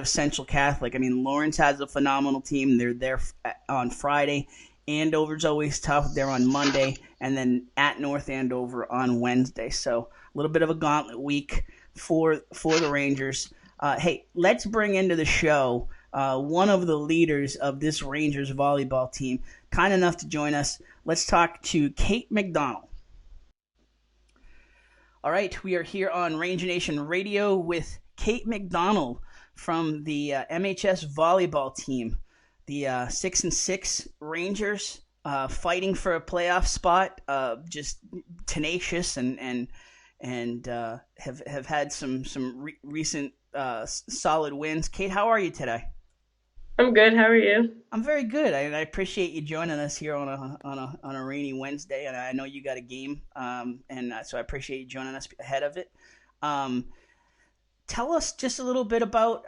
Central Catholic. I mean, Lawrence has a phenomenal team. They're there on Friday. Andover's always tough. They're on Monday, and then at North Andover on Wednesday. So a little bit of a gauntlet week for the Rangers. Hey, let's bring into the show one of the leaders of this Rangers volleyball team, kind enough to join us. Let's talk to Kate McDonnell. All right, we are here on Ranger Nation Radio with Kate McDonnell from the MHS volleyball team, the 6-6 Rangers, fighting for a playoff spot, just tenacious and have had some recent solid wins. Kate, how are you today? I'm good. How are you? I'm very good. I appreciate you joining us here on a rainy Wednesday, and I know you got a game, and so I appreciate you joining us ahead of it. Tell us just a little bit about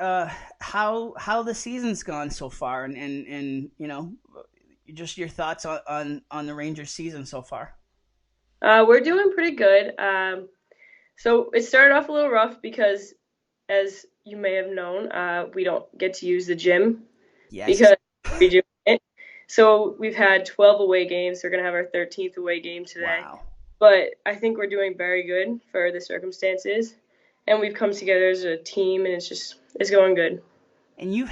how the season's gone so far, and you know, just your thoughts on the Rangers season so far. We're doing pretty good. So it started off a little rough because, as you may have known, we don't get to use the gym. Yes. Because we do it. So we've had 12 away games. We're going to have our 13th away game today. Wow. But I think we're doing very good for the circumstances. And we've come together as a team, and it's going good. And you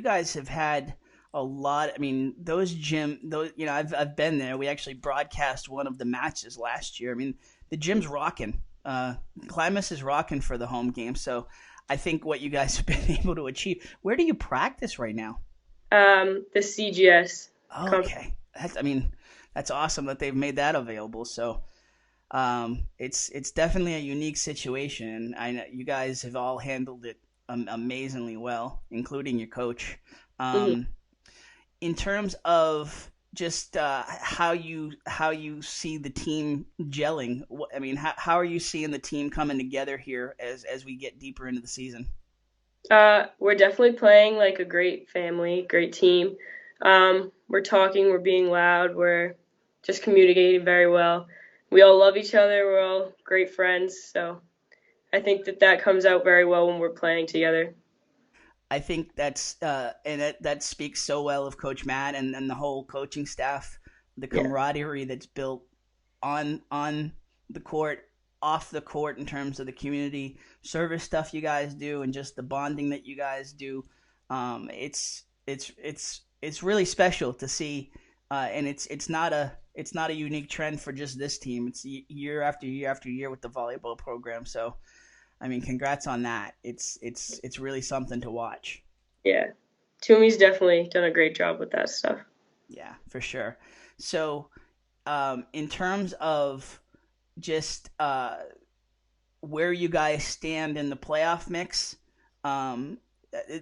guys have had a lot. I mean, those, you know, I've been there. We actually broadcast one of the matches last year. I mean, the gym's rocking. Climax is rocking for the home game. So I think what you guys have been able to achieve. Where do you practice right now? The CGS. Oh, okay. That's awesome that they've made that available. So, it's definitely a unique situation. I know you guys have all handled it amazingly well, including your coach. In terms of just how you see the team gelling, I mean, how are you seeing the team coming together here as we get deeper into the season? We're definitely playing like a great family, great team. We're talking, we're being loud, we're just communicating very well. We all love each other, we're all great friends, so I think that comes out very well when we're playing together. I think that's that speaks so well of Coach Matt and the whole coaching staff, the camaraderie that's built on the court, off the court, in terms of the community service stuff you guys do and just the bonding that you guys do. It's really special to see, and it's not a unique trend for just this team. It's year after year after year with the volleyball program. So, I mean, congrats on that. It's really something to watch. Yeah, Toomey's definitely done a great job with that stuff. Yeah, for sure. So, in terms of just where you guys stand in the playoff mix,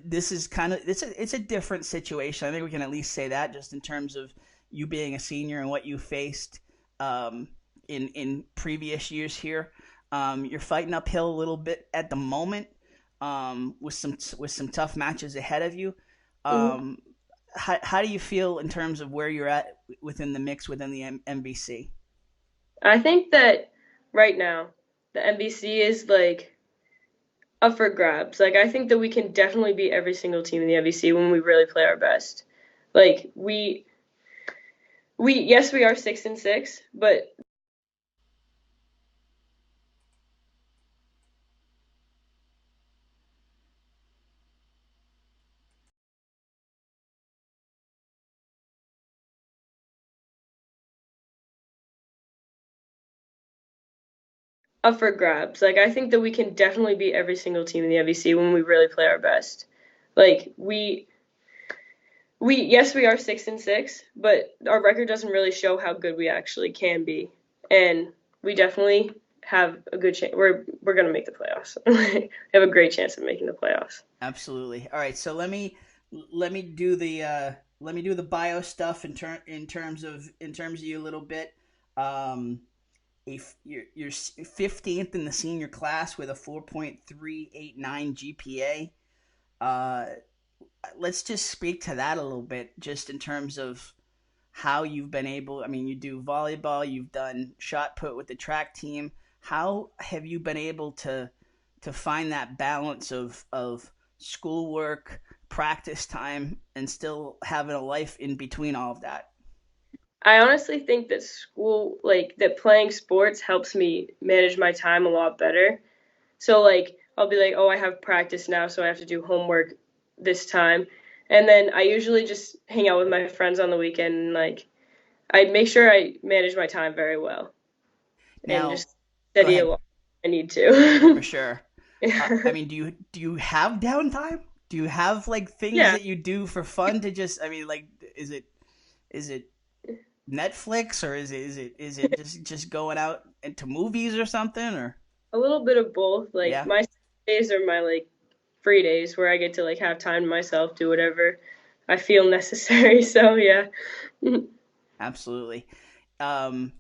this is it's a different situation. I think we can at least say that, just in terms of you being a senior and what you faced in previous years here. You're fighting uphill a little bit at the moment, with some tough matches ahead of you. How do you feel in terms of where you're at within the mix within the MVC? I think that right now the MVC is like up for grabs. Like, I think that we can definitely beat every single team in the MVC when we really play our best. Like, we are 6-6, but up for grabs. Like, I think that we can definitely beat every single team in the MVC when we really play our best. Like, we are 6-6, but our record doesn't really show how good we actually can be, and we definitely have a good chance. We're going to make the playoffs. We have a great chance of making the playoffs. Absolutely. All right, so let me do the bio stuff in terms of you a little bit. You're 15th in the senior class with a 4.389 GPA. Let's just speak to that a little bit, just in terms of how you've been able. I mean, you do volleyball, you've done shot put with the track team. How have you been able to find that balance of schoolwork, practice time, and still having a life in between all of that? I honestly think that that playing sports helps me manage my time a lot better. So, like, I'll be like, oh, I have practice now, so I have to do homework this time. And then I usually just hang out with my friends on the weekend, and like I make sure I manage my time very well and Now, just go study a ahead. lot. I need to. For sure. I Yeah. mean, do you have downtime? Do you have like things Yeah. that you do for fun to just? I mean, like, is it Netflix, or is it just going out into movies or something, or A little bit of both. Like yeah, my days are my like free days where I get to like have time to myself, do whatever I feel necessary. So yeah. absolutely. Um,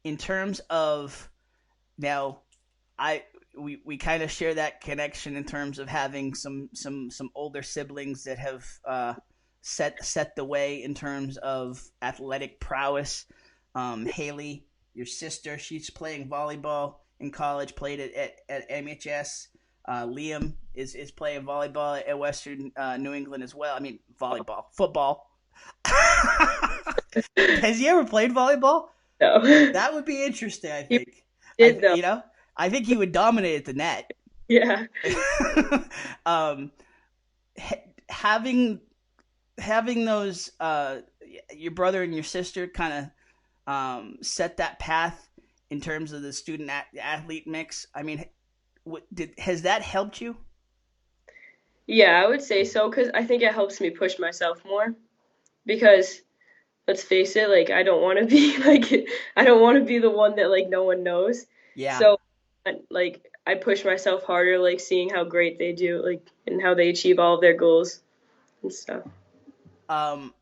in terms of now, I we kind of share that connection in terms of having some older siblings that have set the way in terms of athletic prowess. Haley, your sister, she's playing volleyball in college, played at MHS. Liam is playing volleyball at Western New England as well. I mean, volleyball, football. Has he ever played volleyball? No. That would be interesting. I You think. did though. I think he would dominate at the net. Yeah. um, having those your brother and your sister kind of set that path in terms of the student athlete mix. I mean, has that helped you? Yeah, I would say so because I think it helps me push myself more because let's face it, like I don't want to be like I don't want to be the one that like no one knows. Yeah. So like I push myself harder like seeing how great they do like and how they achieve all of their goals and stuff. Um,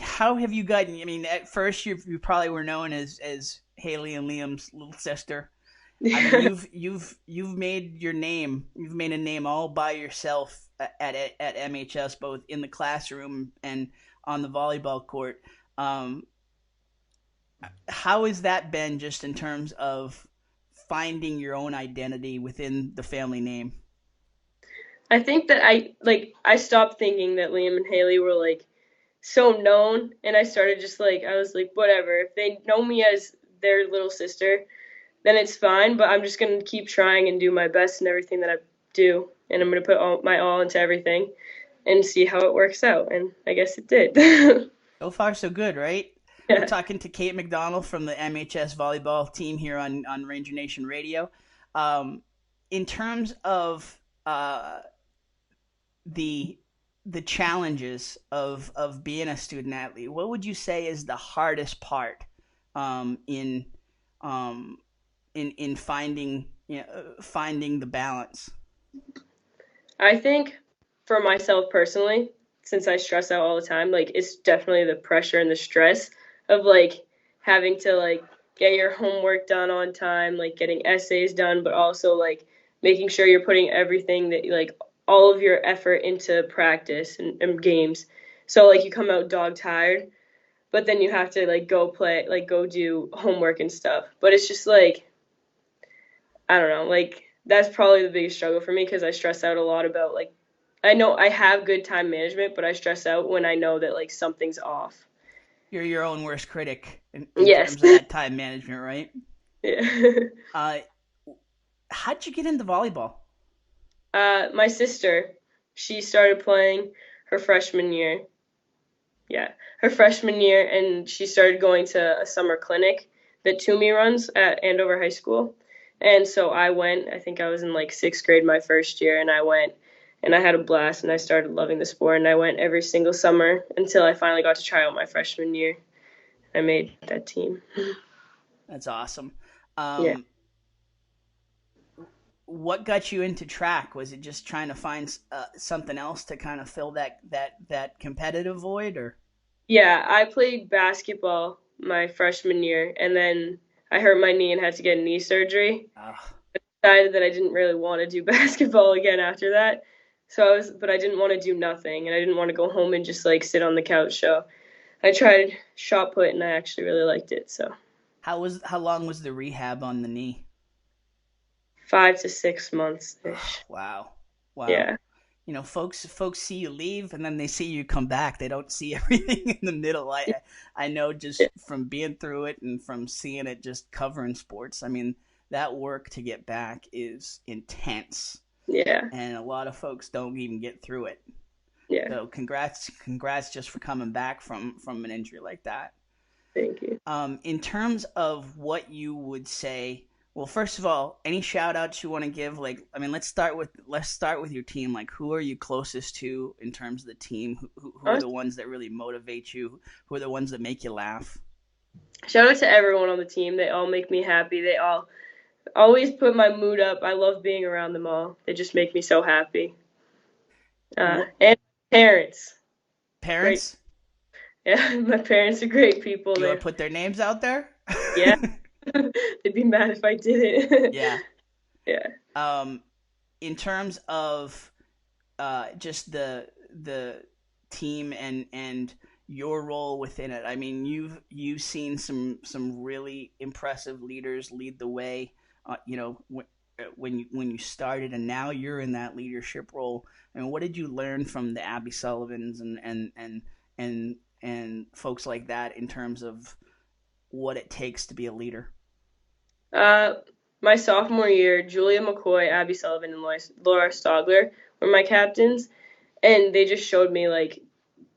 how have you gotten? I mean, at first you probably were known as Haley and Liam's little sister. I mean, you've made your name. You've made a name all by yourself at MHS, both in the classroom and on the volleyball court. Um, how has that been, just in terms of finding your own identity within the family name? I think that I stopped thinking that Liam and Haley were like so known and I started just like I was like whatever if they know me as their little sister then it's fine but I'm just going to keep trying and do my best in everything that I do and I'm going to put my all into everything and see how it works out and I guess it did. So far, so good, right? We're Yeah. talking to Kate McDonnell from the MHS volleyball team here on Ranger Nation Radio. Um, in terms of the challenges of being a student athlete, what would you say is the hardest part um, in um, in finding finding the balance? I think for myself personally, since I stress out all the time, like it's definitely the pressure and the stress of like having to like get your homework done on time, like getting essays done, but also like making sure you're putting everything that like all of your effort into practice and games. So like you come out dog tired, but then you have to like go play, like go do homework and stuff. But it's just like I don't know, like that's probably the biggest struggle for me because I stress out a lot about like I know I have good time management, but I stress out when I know that like something's off. You're your own worst critic in Yes. terms of that time management, right? Yeah. Uh, how'd you get into volleyball? My sister, she started playing her freshman year. Yeah, her freshman year, and she started going to a summer clinic that Toomey runs at Andover High School. And so I went, I think I was in like sixth grade my first year, and I went and I had a blast and I started loving the sport and I went every single summer until I finally got to try out my freshman year. I made that team. That's awesome. Yeah. What got you into track? Was it just trying to find something else to kind of fill that competitive void, or? Yeah, I played basketball my freshman year and then I hurt my knee and had to get knee surgery. Uh, Decided that I didn't really want to do basketball again after that. But I didn't want to do nothing and I didn't want to go home and just like sit on the couch. So I tried shot put and I actually really liked it. So how long was the rehab on the knee? 5 to 6 months ish. Wow. Yeah. Folks see you leave and then they see you come back. They don't see everything in the middle. I know just from being through it and from seeing it just covering sports. I mean, that work to get back is intense. Yeah. and a lot of folks don't even get through it. Yeah. So congrats just for coming back from an injury like that. Thank you. In terms of what you would say, well, first of all, any shout outs you want to give? Like, I mean, let's start with your team. Like, who are you closest to in terms of the team? Who are the ones that really motivate you? Who are the ones that make you laugh? Shout out to everyone on the team. They all make me happy. They all always put my mood up. I love being around them all. They just make me so happy. And parents. Parents? Great. Yeah, my parents are great people. You want to put their names out there? Yeah. They'd be mad if I didn't. Yeah. Yeah. In terms of just the team and your role within it, I mean, you've seen some really impressive leaders lead the way. You know, when you started, and now you're in that leadership role. I mean, what did you learn from the Abby Sullivans and folks like that in terms of what it takes to be a leader? My sophomore year, Julia McCoy, Abby Sullivan, and Laura Stogler were my captains, and they just showed me like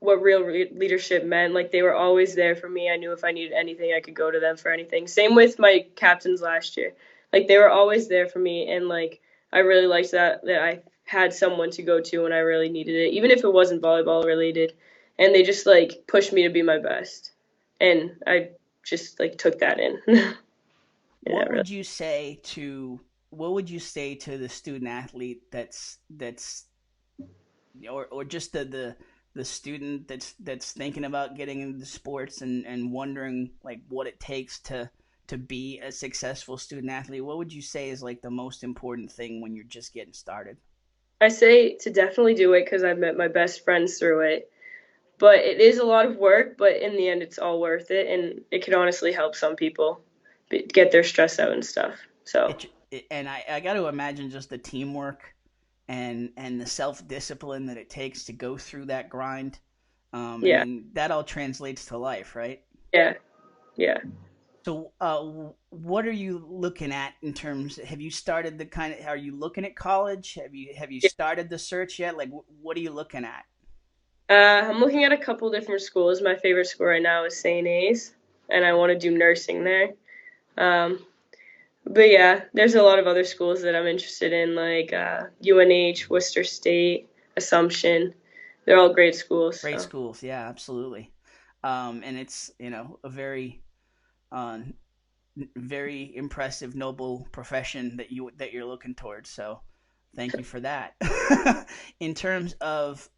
what real leadership meant. Like, they were always there for me. I knew if I needed anything, I could go to them for anything. Same with my captains last year. Like, they were always there for me, and like I really liked that I had someone to go to when I really needed it, even if it wasn't volleyball related. And they just like pushed me to be my best, and I just like took that in. What would you say to the student athlete that's or just the student that's thinking about getting into sports and wondering like what it takes to be a successful student athlete? What would you say is like the most important thing when you're just getting started? I say to definitely do it because I've met my best friends through it. But it is a lot of work, but in the end, it's all worth it, and it can honestly help some people get their stress out and stuff. So, and I got to imagine just the teamwork and the self-discipline that it takes to go through that grind. Yeah. And that all translates to life, right? Yeah. Yeah. So, what are you looking at in terms? Have you started are you looking at college? Have you started the search yet? Like, what are you looking at? I'm looking at a couple different schools. My favorite school right now is St. A's, and I want to do nursing there. But yeah, there's a lot of other schools that I'm interested in, like UNH, Worcester State, Assumption. They're all great schools. Great schools, yeah, absolutely. And it's, you know, a very very impressive, noble profession that you're looking towards. So thank you for that. In terms of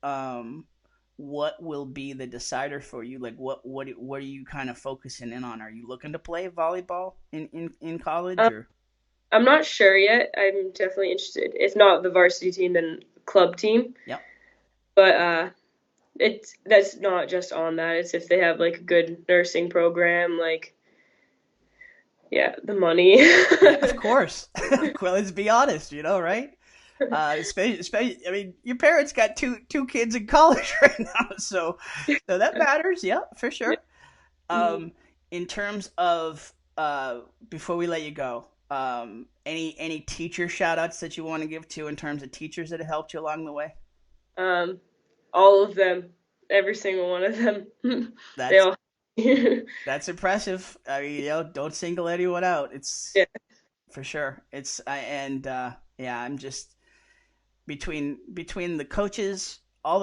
what will be the decider for you? Like, what are you kind of focusing in on? Are you looking to play volleyball in college? Or? I'm not sure yet. I'm definitely interested. If not the varsity team, then club team. Yep. But that's not just on that. It's if they have like a good nursing program, like, yeah, the money. Yeah, of course. Well, let's be honest, you know, right? Especially, I mean, your parents got two kids in college right now, so that matters. Yeah, for sure. In terms of before we let you go, any teacher shout outs that you want to give to in terms of teachers that have helped you along the way? All of them, every single one of them. That's impressive. I mean, you know, don't single anyone out. It's for sure. I'm just between the coaches, all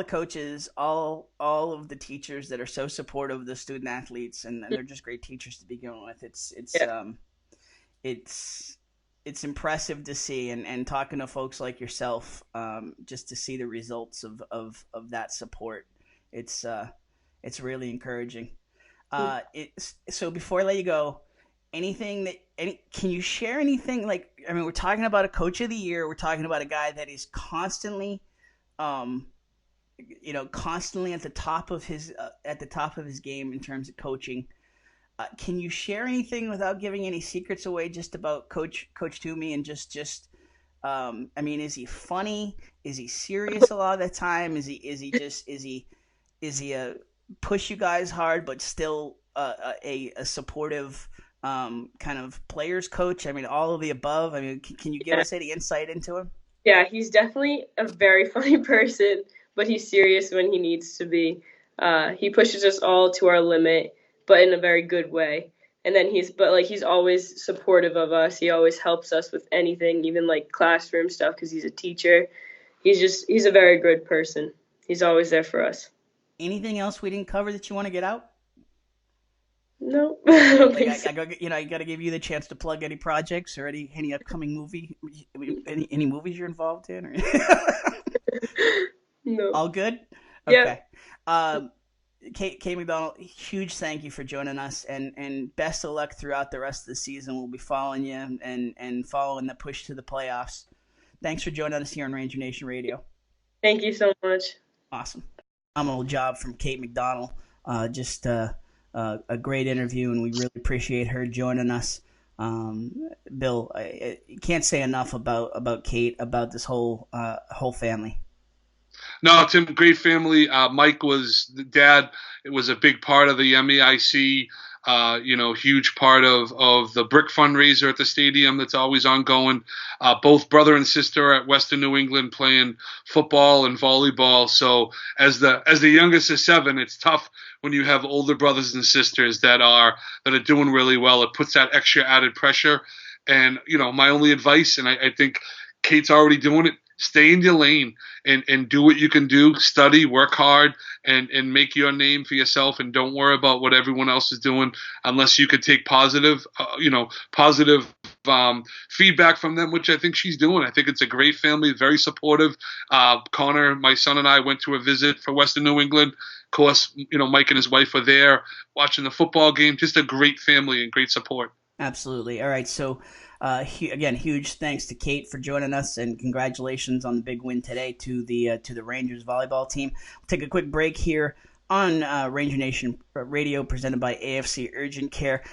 of the teachers that are so supportive of the student athletes, and they're just great teachers to begin with. It's impressive to see, and talking to folks like yourself, just to see the results of that support. It's really encouraging. So before I let you go, can you share anything? Like, I mean, we're talking about a coach of the year. We're talking about a guy that is constantly, constantly at the top of his game in terms of coaching. Can you share anything without giving any secrets away, just about Coach Toomey, and just I mean, is he funny? Is he serious a lot of the time? Is he a push you guys hard but still a supportive kind of players coach? I mean, all of the above. I mean, can you give us any insight into him? Yeah, he's definitely a very funny person, but he's serious when he needs to be. He pushes us all to our limit, but in a very good way. And then he's always supportive of us. He always helps us with anything, even like classroom stuff, because he's a teacher. He's a very good person. He's always there for us. Anything else we didn't cover that you want to get out? No, I don't think so. I got to give you the chance to plug any projects or any upcoming movie, any movies you're involved in. Or No. All good? Yeah. Okay. Kate McDonnell, huge thank you for joining us, and best of luck throughout the rest of the season. We'll be following you and following the push to the playoffs. Thanks for joining us here on Ranger Nation Radio. Thank you so much. Awesome. Phenomenal job from Kate McDonnell. Just a great interview, and we really appreciate her joining us. Bill, I can't say enough about Kate, about this whole family. No, Tim, great family. Mike was the dad. It was a big part of the MEIC. Huge part of the brick fundraiser at the stadium that's always ongoing. Both brother and sister at Western New England playing football and volleyball. So as the youngest of 7, it's tough when you have older brothers and sisters that are doing really well. It puts that extra added pressure. And my only advice, and I think Kate's already doing it, stay in your lane and do what you can do. Study, work hard, and make your name for yourself. And don't worry about what everyone else is doing unless you could take positive feedback from them, which I think she's doing. I think it's a great family, very supportive. Connor, my son, and I went to a visit for Western New England. Of course, Mike and his wife were there watching the football game. Just a great family and great support. Absolutely. All right, so again, huge thanks to Kate for joining us, and congratulations on the big win today to the Rangers volleyball team. We'll take a quick break here on Ranger Nation Radio, presented by AFC Urgent Care.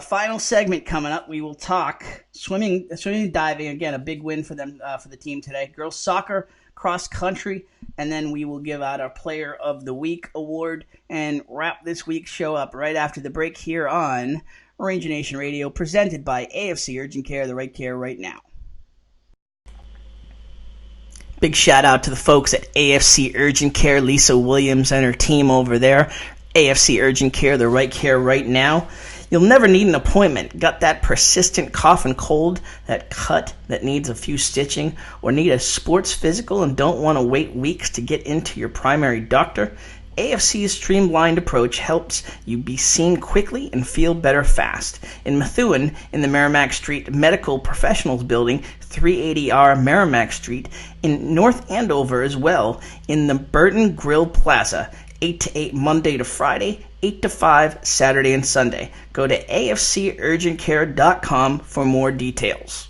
Final segment coming up. We will talk swimming, diving. Again, a big win for them, for the team today. Girls soccer, cross country, and then we will give out our Player of the Week award and wrap this week's show up right after the break here on Ranger Nation Radio, presented by AFC Urgent Care, the right care right now. Big shout out to the folks at AFC Urgent Care, Lisa Williams and her team over there. AFC Urgent Care, the right care right now. You'll never need an appointment. Got that persistent cough and cold, that cut that needs a few stitching, or need a sports physical and don't want to wait weeks to get into your primary doctor? AFC's streamlined approach helps you be seen quickly and feel better fast. In Methuen, in the Merrimack Street Medical Professionals Building, 380R Merrimack Street, in North Andover as well, in the Burton Grill Plaza, 8 to 8 Monday to Friday, 8 to 5 Saturday and Sunday. Go to afcurgentcare.com for more details.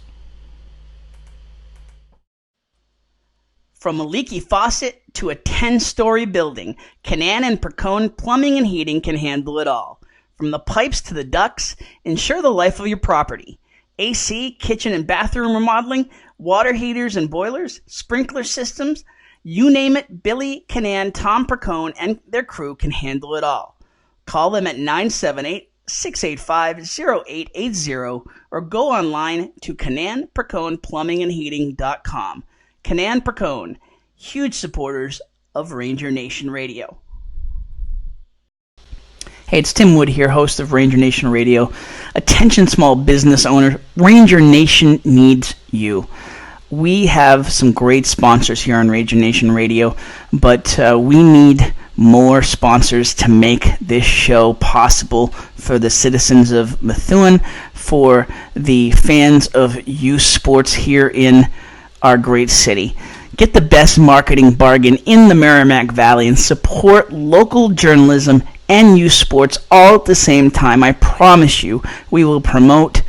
From a leaky faucet to a 10-story building, Canaan and Percone Plumbing and Heating can handle it all. From the pipes to the ducts, ensure the life of your property. AC, kitchen and bathroom remodeling, water heaters and boilers, sprinkler systems, you name it, Billy, Canaan, Tom Percone, and their crew can handle it all. Call them at 978-685-0880 or go online to CananPerconePlumbingandHeating.com. Canaan Percone, huge supporters of Ranger Nation Radio. Hey, it's Tim Wood here, host of Ranger Nation Radio. Attention small business owner, Ranger Nation needs you. We have some great sponsors here on Ranger Nation Radio, but we need more sponsors to make this show possible for the citizens of Methuen, for the fans of youth sports here in our great city. Get the best marketing bargain in the Merrimack Valley and support local journalism and youth sports all at the same time. I promise you, we will promote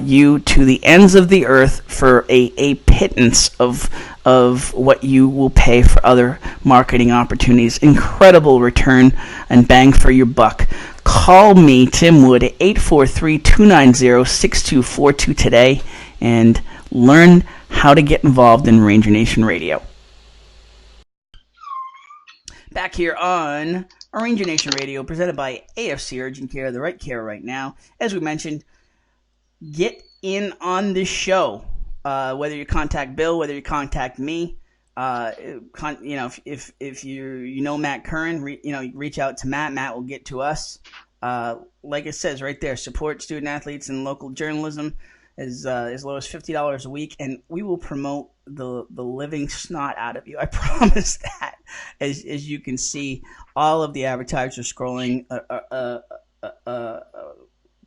you to the ends of the earth for a pittance of what you will pay for other marketing opportunities. Incredible return and bang for your buck. Call me, Tim Wood, at 843-290-6242 today and learn how to get involved in Ranger Nation Radio. Back here on Ranger Nation Radio, presented by AFC Urgent Care, the right care right now. As we mentioned, get in on this show. whether you contact Bill, whether you contact me. If you know Matt Curran, reach out to Matt. Matt will get to us. Like it says right there, support student athletes and local journalism as low as $50 a week, and we will promote the living snot out of you. I promise that. As you can see, all of the advertisers scrolling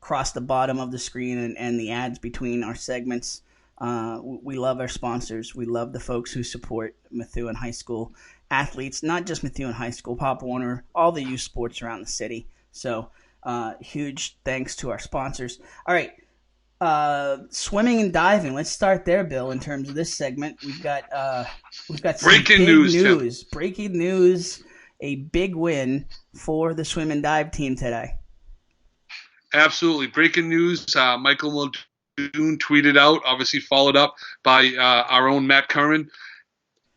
across the bottom of the screen and the ads between our segments. We love our sponsors. We love the folks who support Methuen High School athletes, not just Methuen High School, Pop Warner, all the youth sports around the city. So huge thanks to our sponsors. All right, swimming and diving. Let's start there, Bill. In terms of this segment, we've got some breaking news. Breaking news. A big win for the swim and dive team today. Absolutely, breaking news. Michael Muldoon tweeted out, obviously followed up by our own Matt Curran.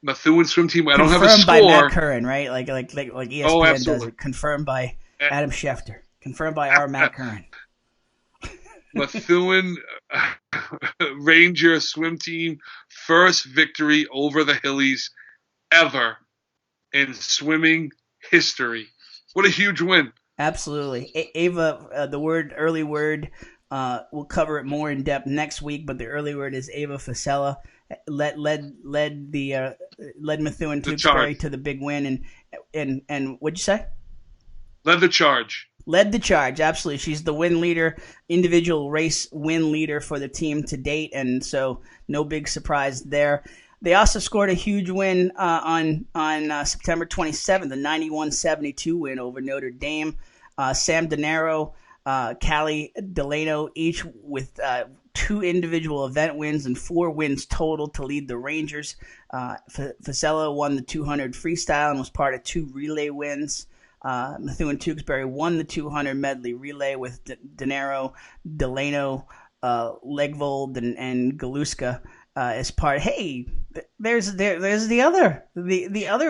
Methuen swim team. I don't have a score. Confirmed by Matt Curran, right? Like ESPN does it. Confirmed by Adam Schefter. Confirmed by our Matt Curran. Methuen Ranger swim team first victory over the Hillies ever in swimming history. What a huge win. Absolutely. Ava, the early word, we'll cover it more in depth next week, but the early word is Ava Fasella led Methuen Tewksbury to the big win. And what'd you say? Led the charge. Led the charge, absolutely. She's the win leader, individual race win leader for the team to date, and so no big surprise there. They also scored a huge win on September 27th, a 91-72 win over Notre Dame. Sam Denaro, Callie Delano, each with 2 individual event wins and 4 wins total to lead the Rangers. Fasella won the 200 freestyle and was part of 2 relay wins. Methuen Tewksbury won the 200 medley relay with Denaro, Delano, Legvold, and Galuska as part. Hey, there's the other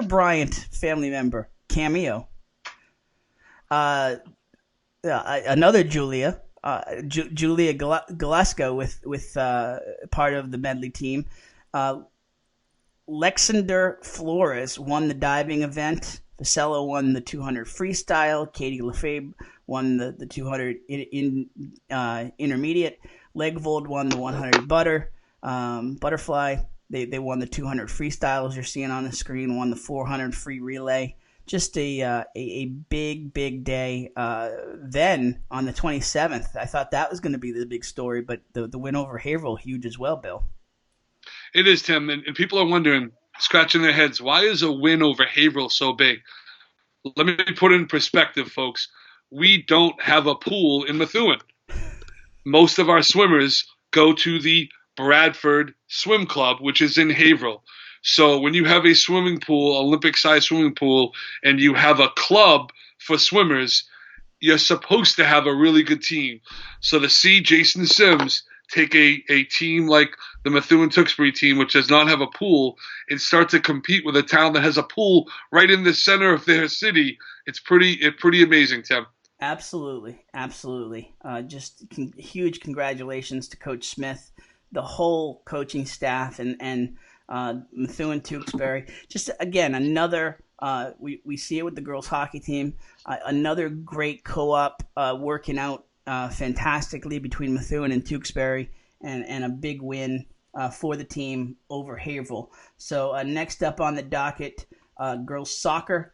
Bryant family member cameo. Another Julia, Julia Galasko with part of the medley team. Lexander Flores won the diving event. Fasella won the 200 freestyle. Katie Lefebvre won the 200 intermediate. Legvold won the 100 butterfly. They won the 200 freestyle, as you're seeing on the screen. Won the 400 free relay. Just a big day. Then on the 27th, I thought that was going to be the big story, but the win over Haverhill, huge as well, Bill. It is, Tim, and people are wondering, scratching their heads, why is a win over Haverhill so big? Let me put it in perspective, folks. We don't have a pool in Methuen. Most of our swimmers go to the Bradford Swim Club, which is in Haverhill. So when you have a swimming pool, Olympic-sized swimming pool, and you have a club for swimmers, you're supposed to have a really good team. So to see Jason Sims take a team like the Methuen Tewksbury team, which does not have a pool, and start to compete with a town that has a pool right in the center of their city, it's pretty amazing, Tim. Absolutely. Just huge congratulations to Coach Smith, the whole coaching staff, and Methuen Tewksbury. Just again, another. We see it with the girls hockey team. Another great co-op working out fantastically between Methuen and Tewksbury, and a big win for the team over Haverhill. So next up on the docket, girls soccer.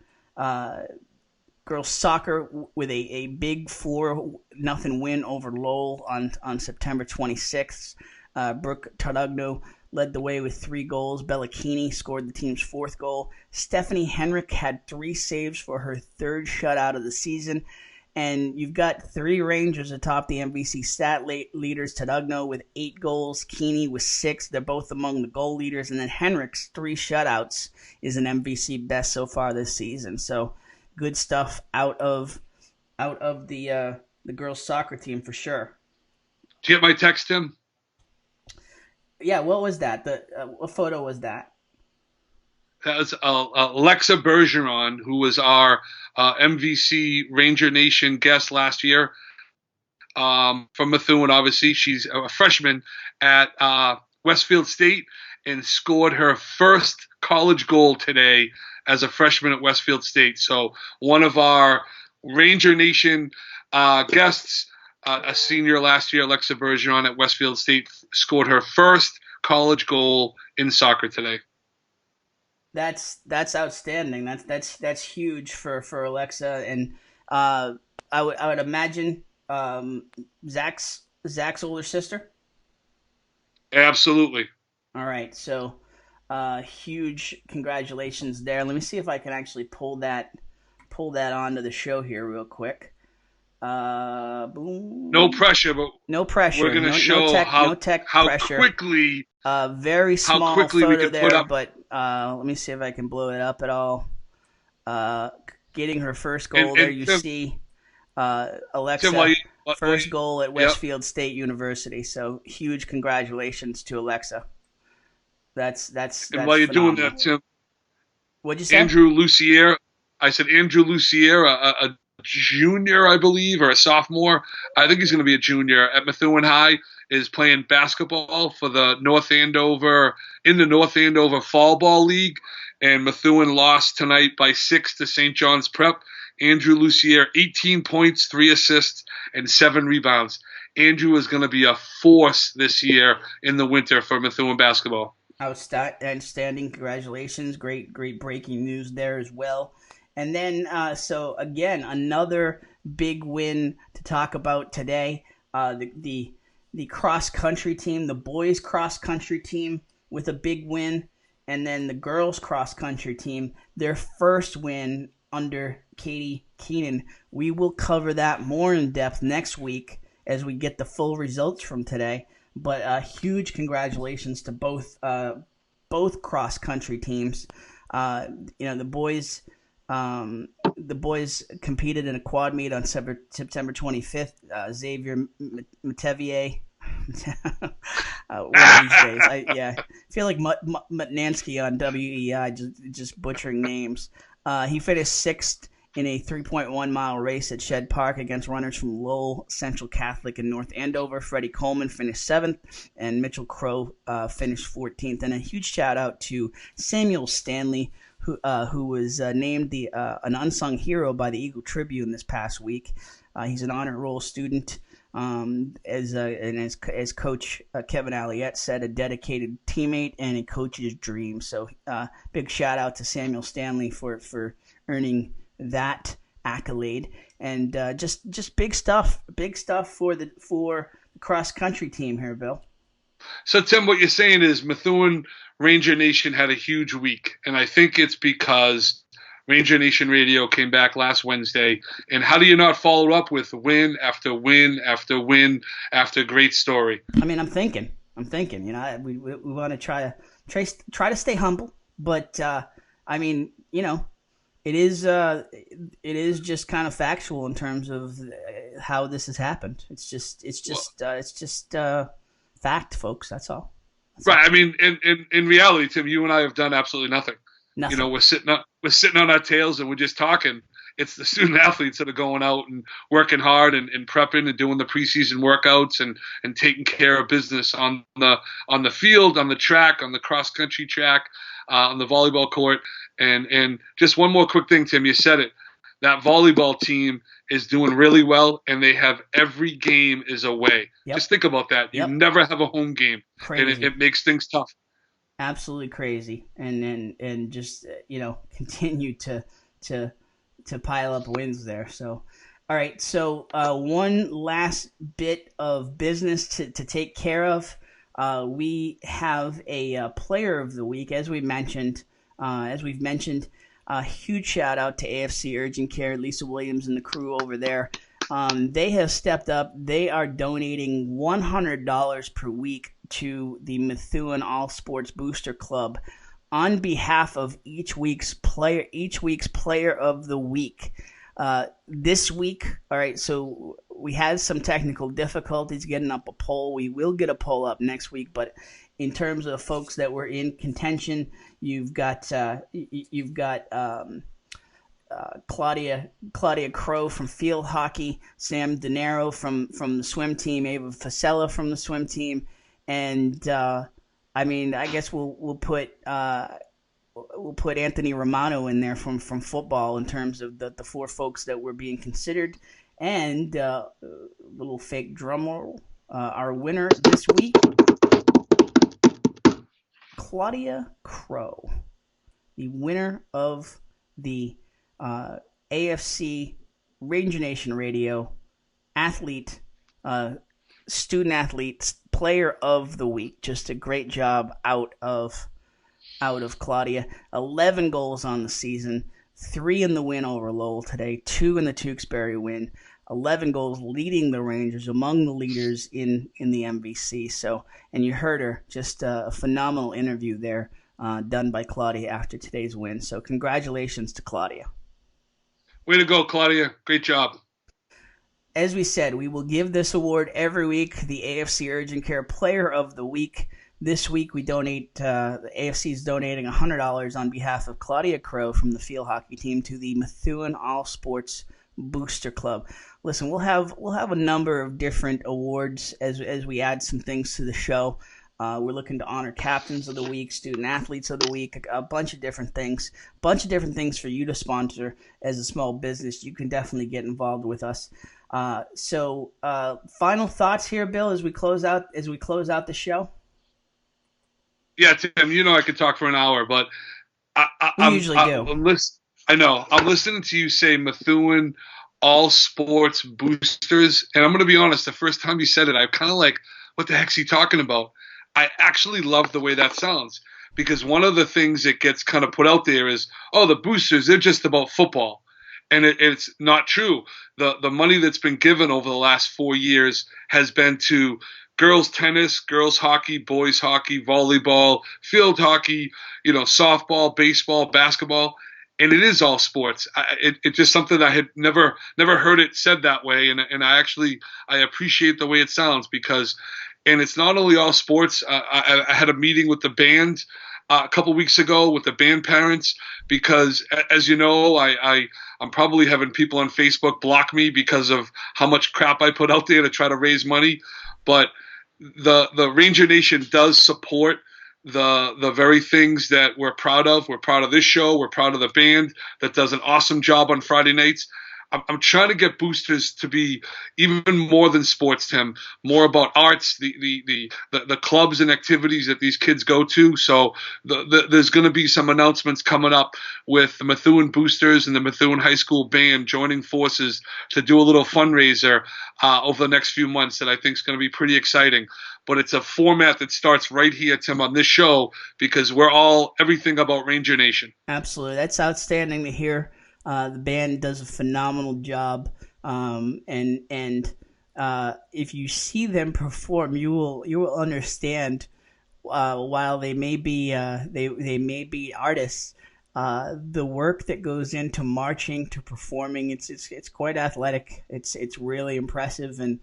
Girls soccer with a big 4-0 win over Lowell on September 26th. Brooke Tarugno led the way with 3 goals. Bellacchini scored the team's 4th goal. Stephanie Henrik had 3 saves for her 3rd shutout of the season. And you've got 3 Rangers atop the MVC stat leaders. Tarugno with 8 goals. Keeney with 6. They're both among the goal leaders. And then Henrik's 3 shutouts is an MVC best so far this season. So good stuff out of the girls soccer team for sure. Did you get my text, Tim? Yeah, what was that? What photo was that? That was Alexa Bergeron, who was our MVC Ranger Nation guest last year from Methuen, obviously. She's a freshman at Westfield State and scored her first college goal today as a freshman at Westfield State. So one of our Ranger Nation guests, a senior last year, Alexa Bergeron at Westfield State, scored her first college goal in soccer today. That's outstanding. That's huge for Alexa, and I would imagine Zach's older sister. Absolutely. All right, so huge congratulations there. Let me see if I can actually pull that onto the show here real quick. Boom. No pressure, but no pressure. We're going to show how pressure. Quickly. Very small how quickly photo we can there, put up. But let me see if I can blow it up at all. Getting her first goal there, you Tim, see Alexa first goal at Westfield State University. So huge congratulations to Alexa. That's and while you're phenomenal. doing that, Tim, what'd you say? Andrew Lucier. I said Andrew Lucier, a junior, I believe, or a sophomore. I think he's going to be a junior at Methuen High. Is playing basketball for the North Andover Fall Ball League, and Methuen lost tonight by 6 to St. John's Prep. Andrew Lucier, 18 points, 3 assists, and 7 rebounds. Andrew is going to be a force this year in the winter for Methuen basketball. Outstanding. Congratulations. Great breaking news there as well. And then, so again, another big win to talk about today. The cross-country team, the boys cross-country team with a big win, and then the girls cross-country team, their first win under Katie Keenan. We will cover that more in depth next week as we get the full results from today. But huge congratulations to both cross-country teams. The boys competed in a quad meet on September 25th. Xavier Methuen. One of these days. I feel like Mutnansky on WEI, just butchering names. He finished 6th in a 3.1 mile race at Shed Park against runners from Lowell, Central Catholic, and North Andover. Freddie Coleman finished 7th, and Mitchell Crowe finished 14th. And a huge shout out to Samuel Stanley, who was named an unsung hero by the Eagle Tribune this past week. He's an honor roll student. As Coach Kevin Alliette said, a dedicated teammate and a coach's dream. So big shout out to Samuel Stanley for earning that accolade, and just big stuff for the cross country team here, Bill. So Tim, what you're saying is Methuen Ranger Nation had a huge week, and I think it's because Ranger Nation Radio came back last Wednesday, and how do you not follow up with win after win after win after great story? I mean, I'm thinking. We want to try to stay humble, but I mean, it is just kind of factual in terms of how this has happened. It's just fact, folks. That's all. Right. I mean, in reality, Tim, you and I have done absolutely nothing. We're sitting on our tails and we're just talking. It's the student athletes that are going out and working hard and prepping and doing the preseason workouts and taking care of business on the field, on the track, on the cross country track, on the volleyball court. And just one more quick thing, Tim, you said it. That volleyball team is doing really well, and they have every game is away. Yep. Just think about that. You never have a home game, crazy. And it makes things tough. Absolutely crazy, and just continue to pile up wins there. So, all right. So one last bit of business to take care of. We have a player of the week, as we've mentioned. A huge shout out to AFC Urgent Care, Lisa Williams and the crew over there. They have stepped up. They are donating $100 per week to the Methuen All Sports Booster Club on behalf of each week's player of the week. This week, all right, so we had some technical difficulties getting up a poll. We will get a poll up next week, but in terms of the folks that were in contention, you've got Claudia Crowe from field hockey, Sam DeNaro from the swim team, Ava Fasella from the swim team, and I mean, I guess we'll put Anthony Romano in there from football in terms of the four folks that were being considered. And little fake drum roll. Our winner this week, Claudia Crowe, the winner of the AFC Ranger Nation Radio athlete, student athlete, player of the week. Just a great job out of Claudia. 11 goals on the season, 3 in the win over Lowell today, 2 in the Tewksbury win. 11 goals, leading the Rangers, among the leaders in the MVC. So, and you heard her, just a phenomenal interview there done by Claudia after today's win. So congratulations to Claudia. Way to go, Claudia. Great job. As we said, we will give this award every week, the AFC Urgent Care Player of the Week. This week we donate, the AFC is donating $100 on behalf of Claudia Crowe from the field hockey team to the Methuen All Sports Booster Club. Listen, we'll have a number of different awards as we add some things to the show. We're looking to honor captains of the week, student athletes of the week, a bunch of different things. For you to sponsor as a small business. You can definitely get involved with us. So final thoughts here, Bill, as we close out the show. Yeah, Tim, you know I could talk for an hour, but we usually do. I know. I'm listening to you say Methuen All Sports Boosters, and I'm going to be honest, the first time you said it, I'm kind of like, what the heck's he talking about? I actually love the way that sounds, because one of the things that gets kind of put out there is, oh, the boosters, they're just about football. And it's not true. The money that's been given over the last 4 years has been to girls tennis, girls hockey, boys hockey, volleyball, field hockey, softball, baseball, basketball. And it is all sports. It's just something I had never heard it said that way, and I appreciate the way it sounds, because, and it's not only all sports. I had a meeting with the band a couple weeks ago with the band parents, because, as you know, I'm probably having people on Facebook block me because of how much crap I put out there to try to raise money, but the Ranger Nation does support the very things that we're proud of. We're proud of this show. We're proud of the band that does an awesome job on Friday nights. I'm trying to get boosters to be even more than sports, Tim, more about arts, the clubs and activities that these kids go to. So there's going to be some announcements coming up with the Methuen Boosters and the Methuen High School Band joining forces to do a little fundraiser over the next few months that I think is going to be pretty exciting. But it's a format that starts right here, Tim, on this show, because we're all everything about Ranger Nation. Absolutely. That's outstanding to hear. The band does a phenomenal job, and if you see them perform, you will understand. While they may be artists, the work that goes into marching to performing, it's quite athletic. It's really impressive, and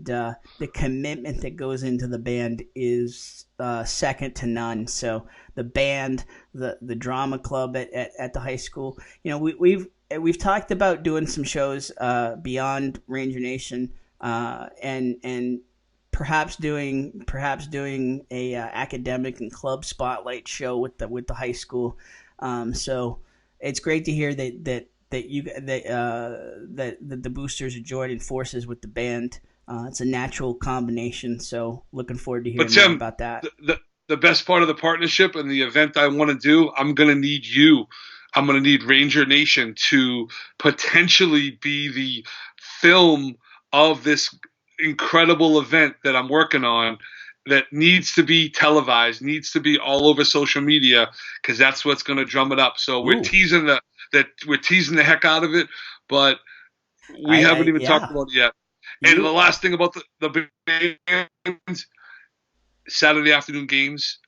the commitment that goes into the band is second to none. So the band, the drama club at the high school, we've talked about doing some shows beyond Ranger Nation, and perhaps doing a academic and club spotlight show with the high school. So it's great to hear that the boosters are joining forces with the band. It's a natural combination, so looking forward to hearing more about that. The best part of the partnership and the event I want to do, I'm going to need you. I'm going to need Ranger Nation to potentially be the film of this incredible event that I'm working on, that needs to be televised, needs to be all over social media, because that's what's going to drum it up. So we're teasing the heck out of it, but we haven't even talked about it yet. And the last thing about the bands, Saturday afternoon games,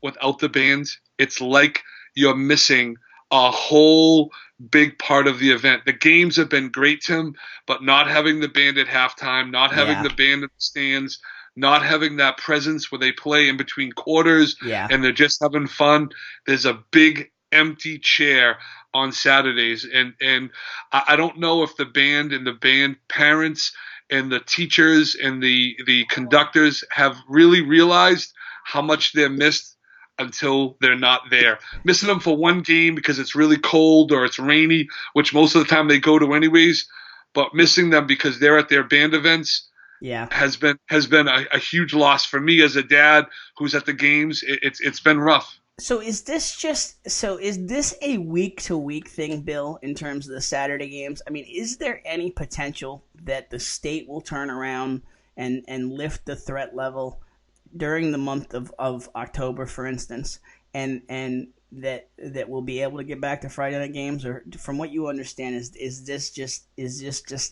without the bands, it's like you're missing a whole big part of the event. The games have been great, Tim, but not having the band at halftime, not having the band in the stands, not having that presence where they play in between quarters and they're just having fun. There's a big empty chair on Saturdays. And I don't know if the band and the band parents and the teachers and the conductors have really realized how much they're missed until they're not there. Missing them for one game because it's really cold or it's rainy, which most of the time they go to anyways, but missing them because they're at their band events has been a huge loss for me as a dad who's at the games. It's been rough. So is this a week-to-week thing, Bill, in terms of the Saturday games? I mean, is there any potential that the state will turn around and lift the threat level during the month of October, for instance, and that we'll be able to get back to Friday night games? Or from what you understand, is this just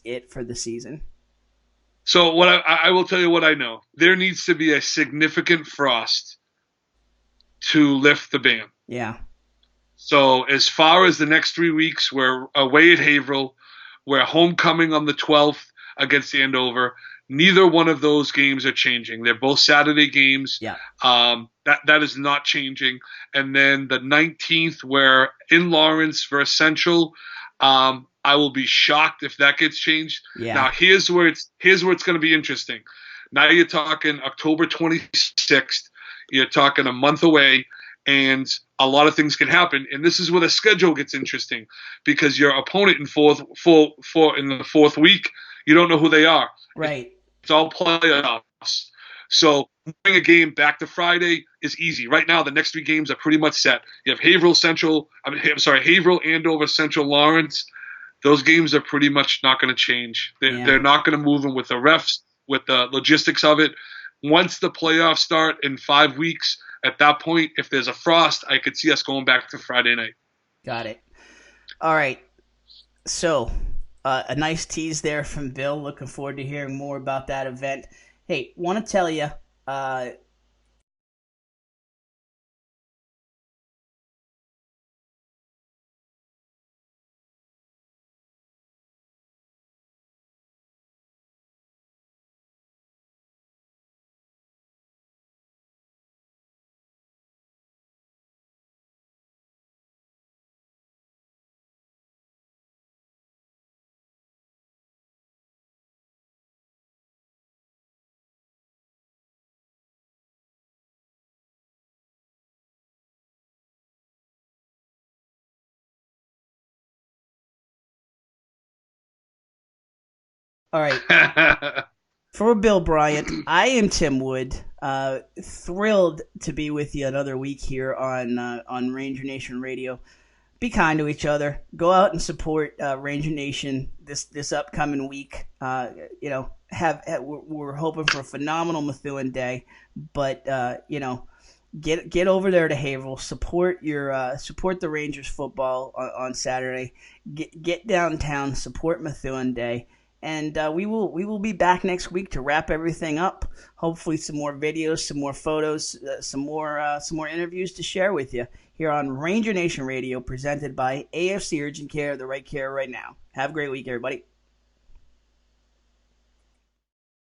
it for the season? So what I will tell you what I know. There needs to be a significant frost to lift the ban. Yeah. So as far as the next 3 weeks, we're away at Haverhill. We're homecoming on the 12th against Andover. Neither one of those games are changing. They're both Saturday games. Yeah. That is not changing. And then the 19th, we're in Lawrence for Essential. I will be shocked if that gets changed. Yeah. Now here's where it's going to be interesting. Now you're talking October 26th. You're talking a month away, and a lot of things can happen. And this is where the schedule gets interesting because your opponent in the fourth week, you don't know who they are. Right. It's all playoffs. So moving a game back to Friday is easy. Right now, the next 3 games are pretty much set. You have Haverhill, Andover, Central, Lawrence. Those games are pretty much not going to change. They're not going to move them with the refs, with the logistics of it. Once the playoffs start in 5 weeks, at that point, if there's a frost, I could see us going back to Friday night. Got it. All right. So a nice tease there from Bill. Looking forward to hearing more about that event. Hey, want to tell you, all right. For Bill Bryant, I am Tim Wood. Thrilled to be with you another week here on Ranger Nation Radio. Be kind to each other. Go out and support Ranger Nation this upcoming week. We're hoping for a phenomenal Methuen day, but get over there to Haverhill. Support the Rangers football on Saturday. Get downtown. Support Methuen Day. And we will be back next week to wrap everything up. Hopefully, some more videos, some more photos, some more interviews to share with you here on Ranger Nation Radio, presented by AFC Urgent Care, the right care right now. Have a great week, everybody.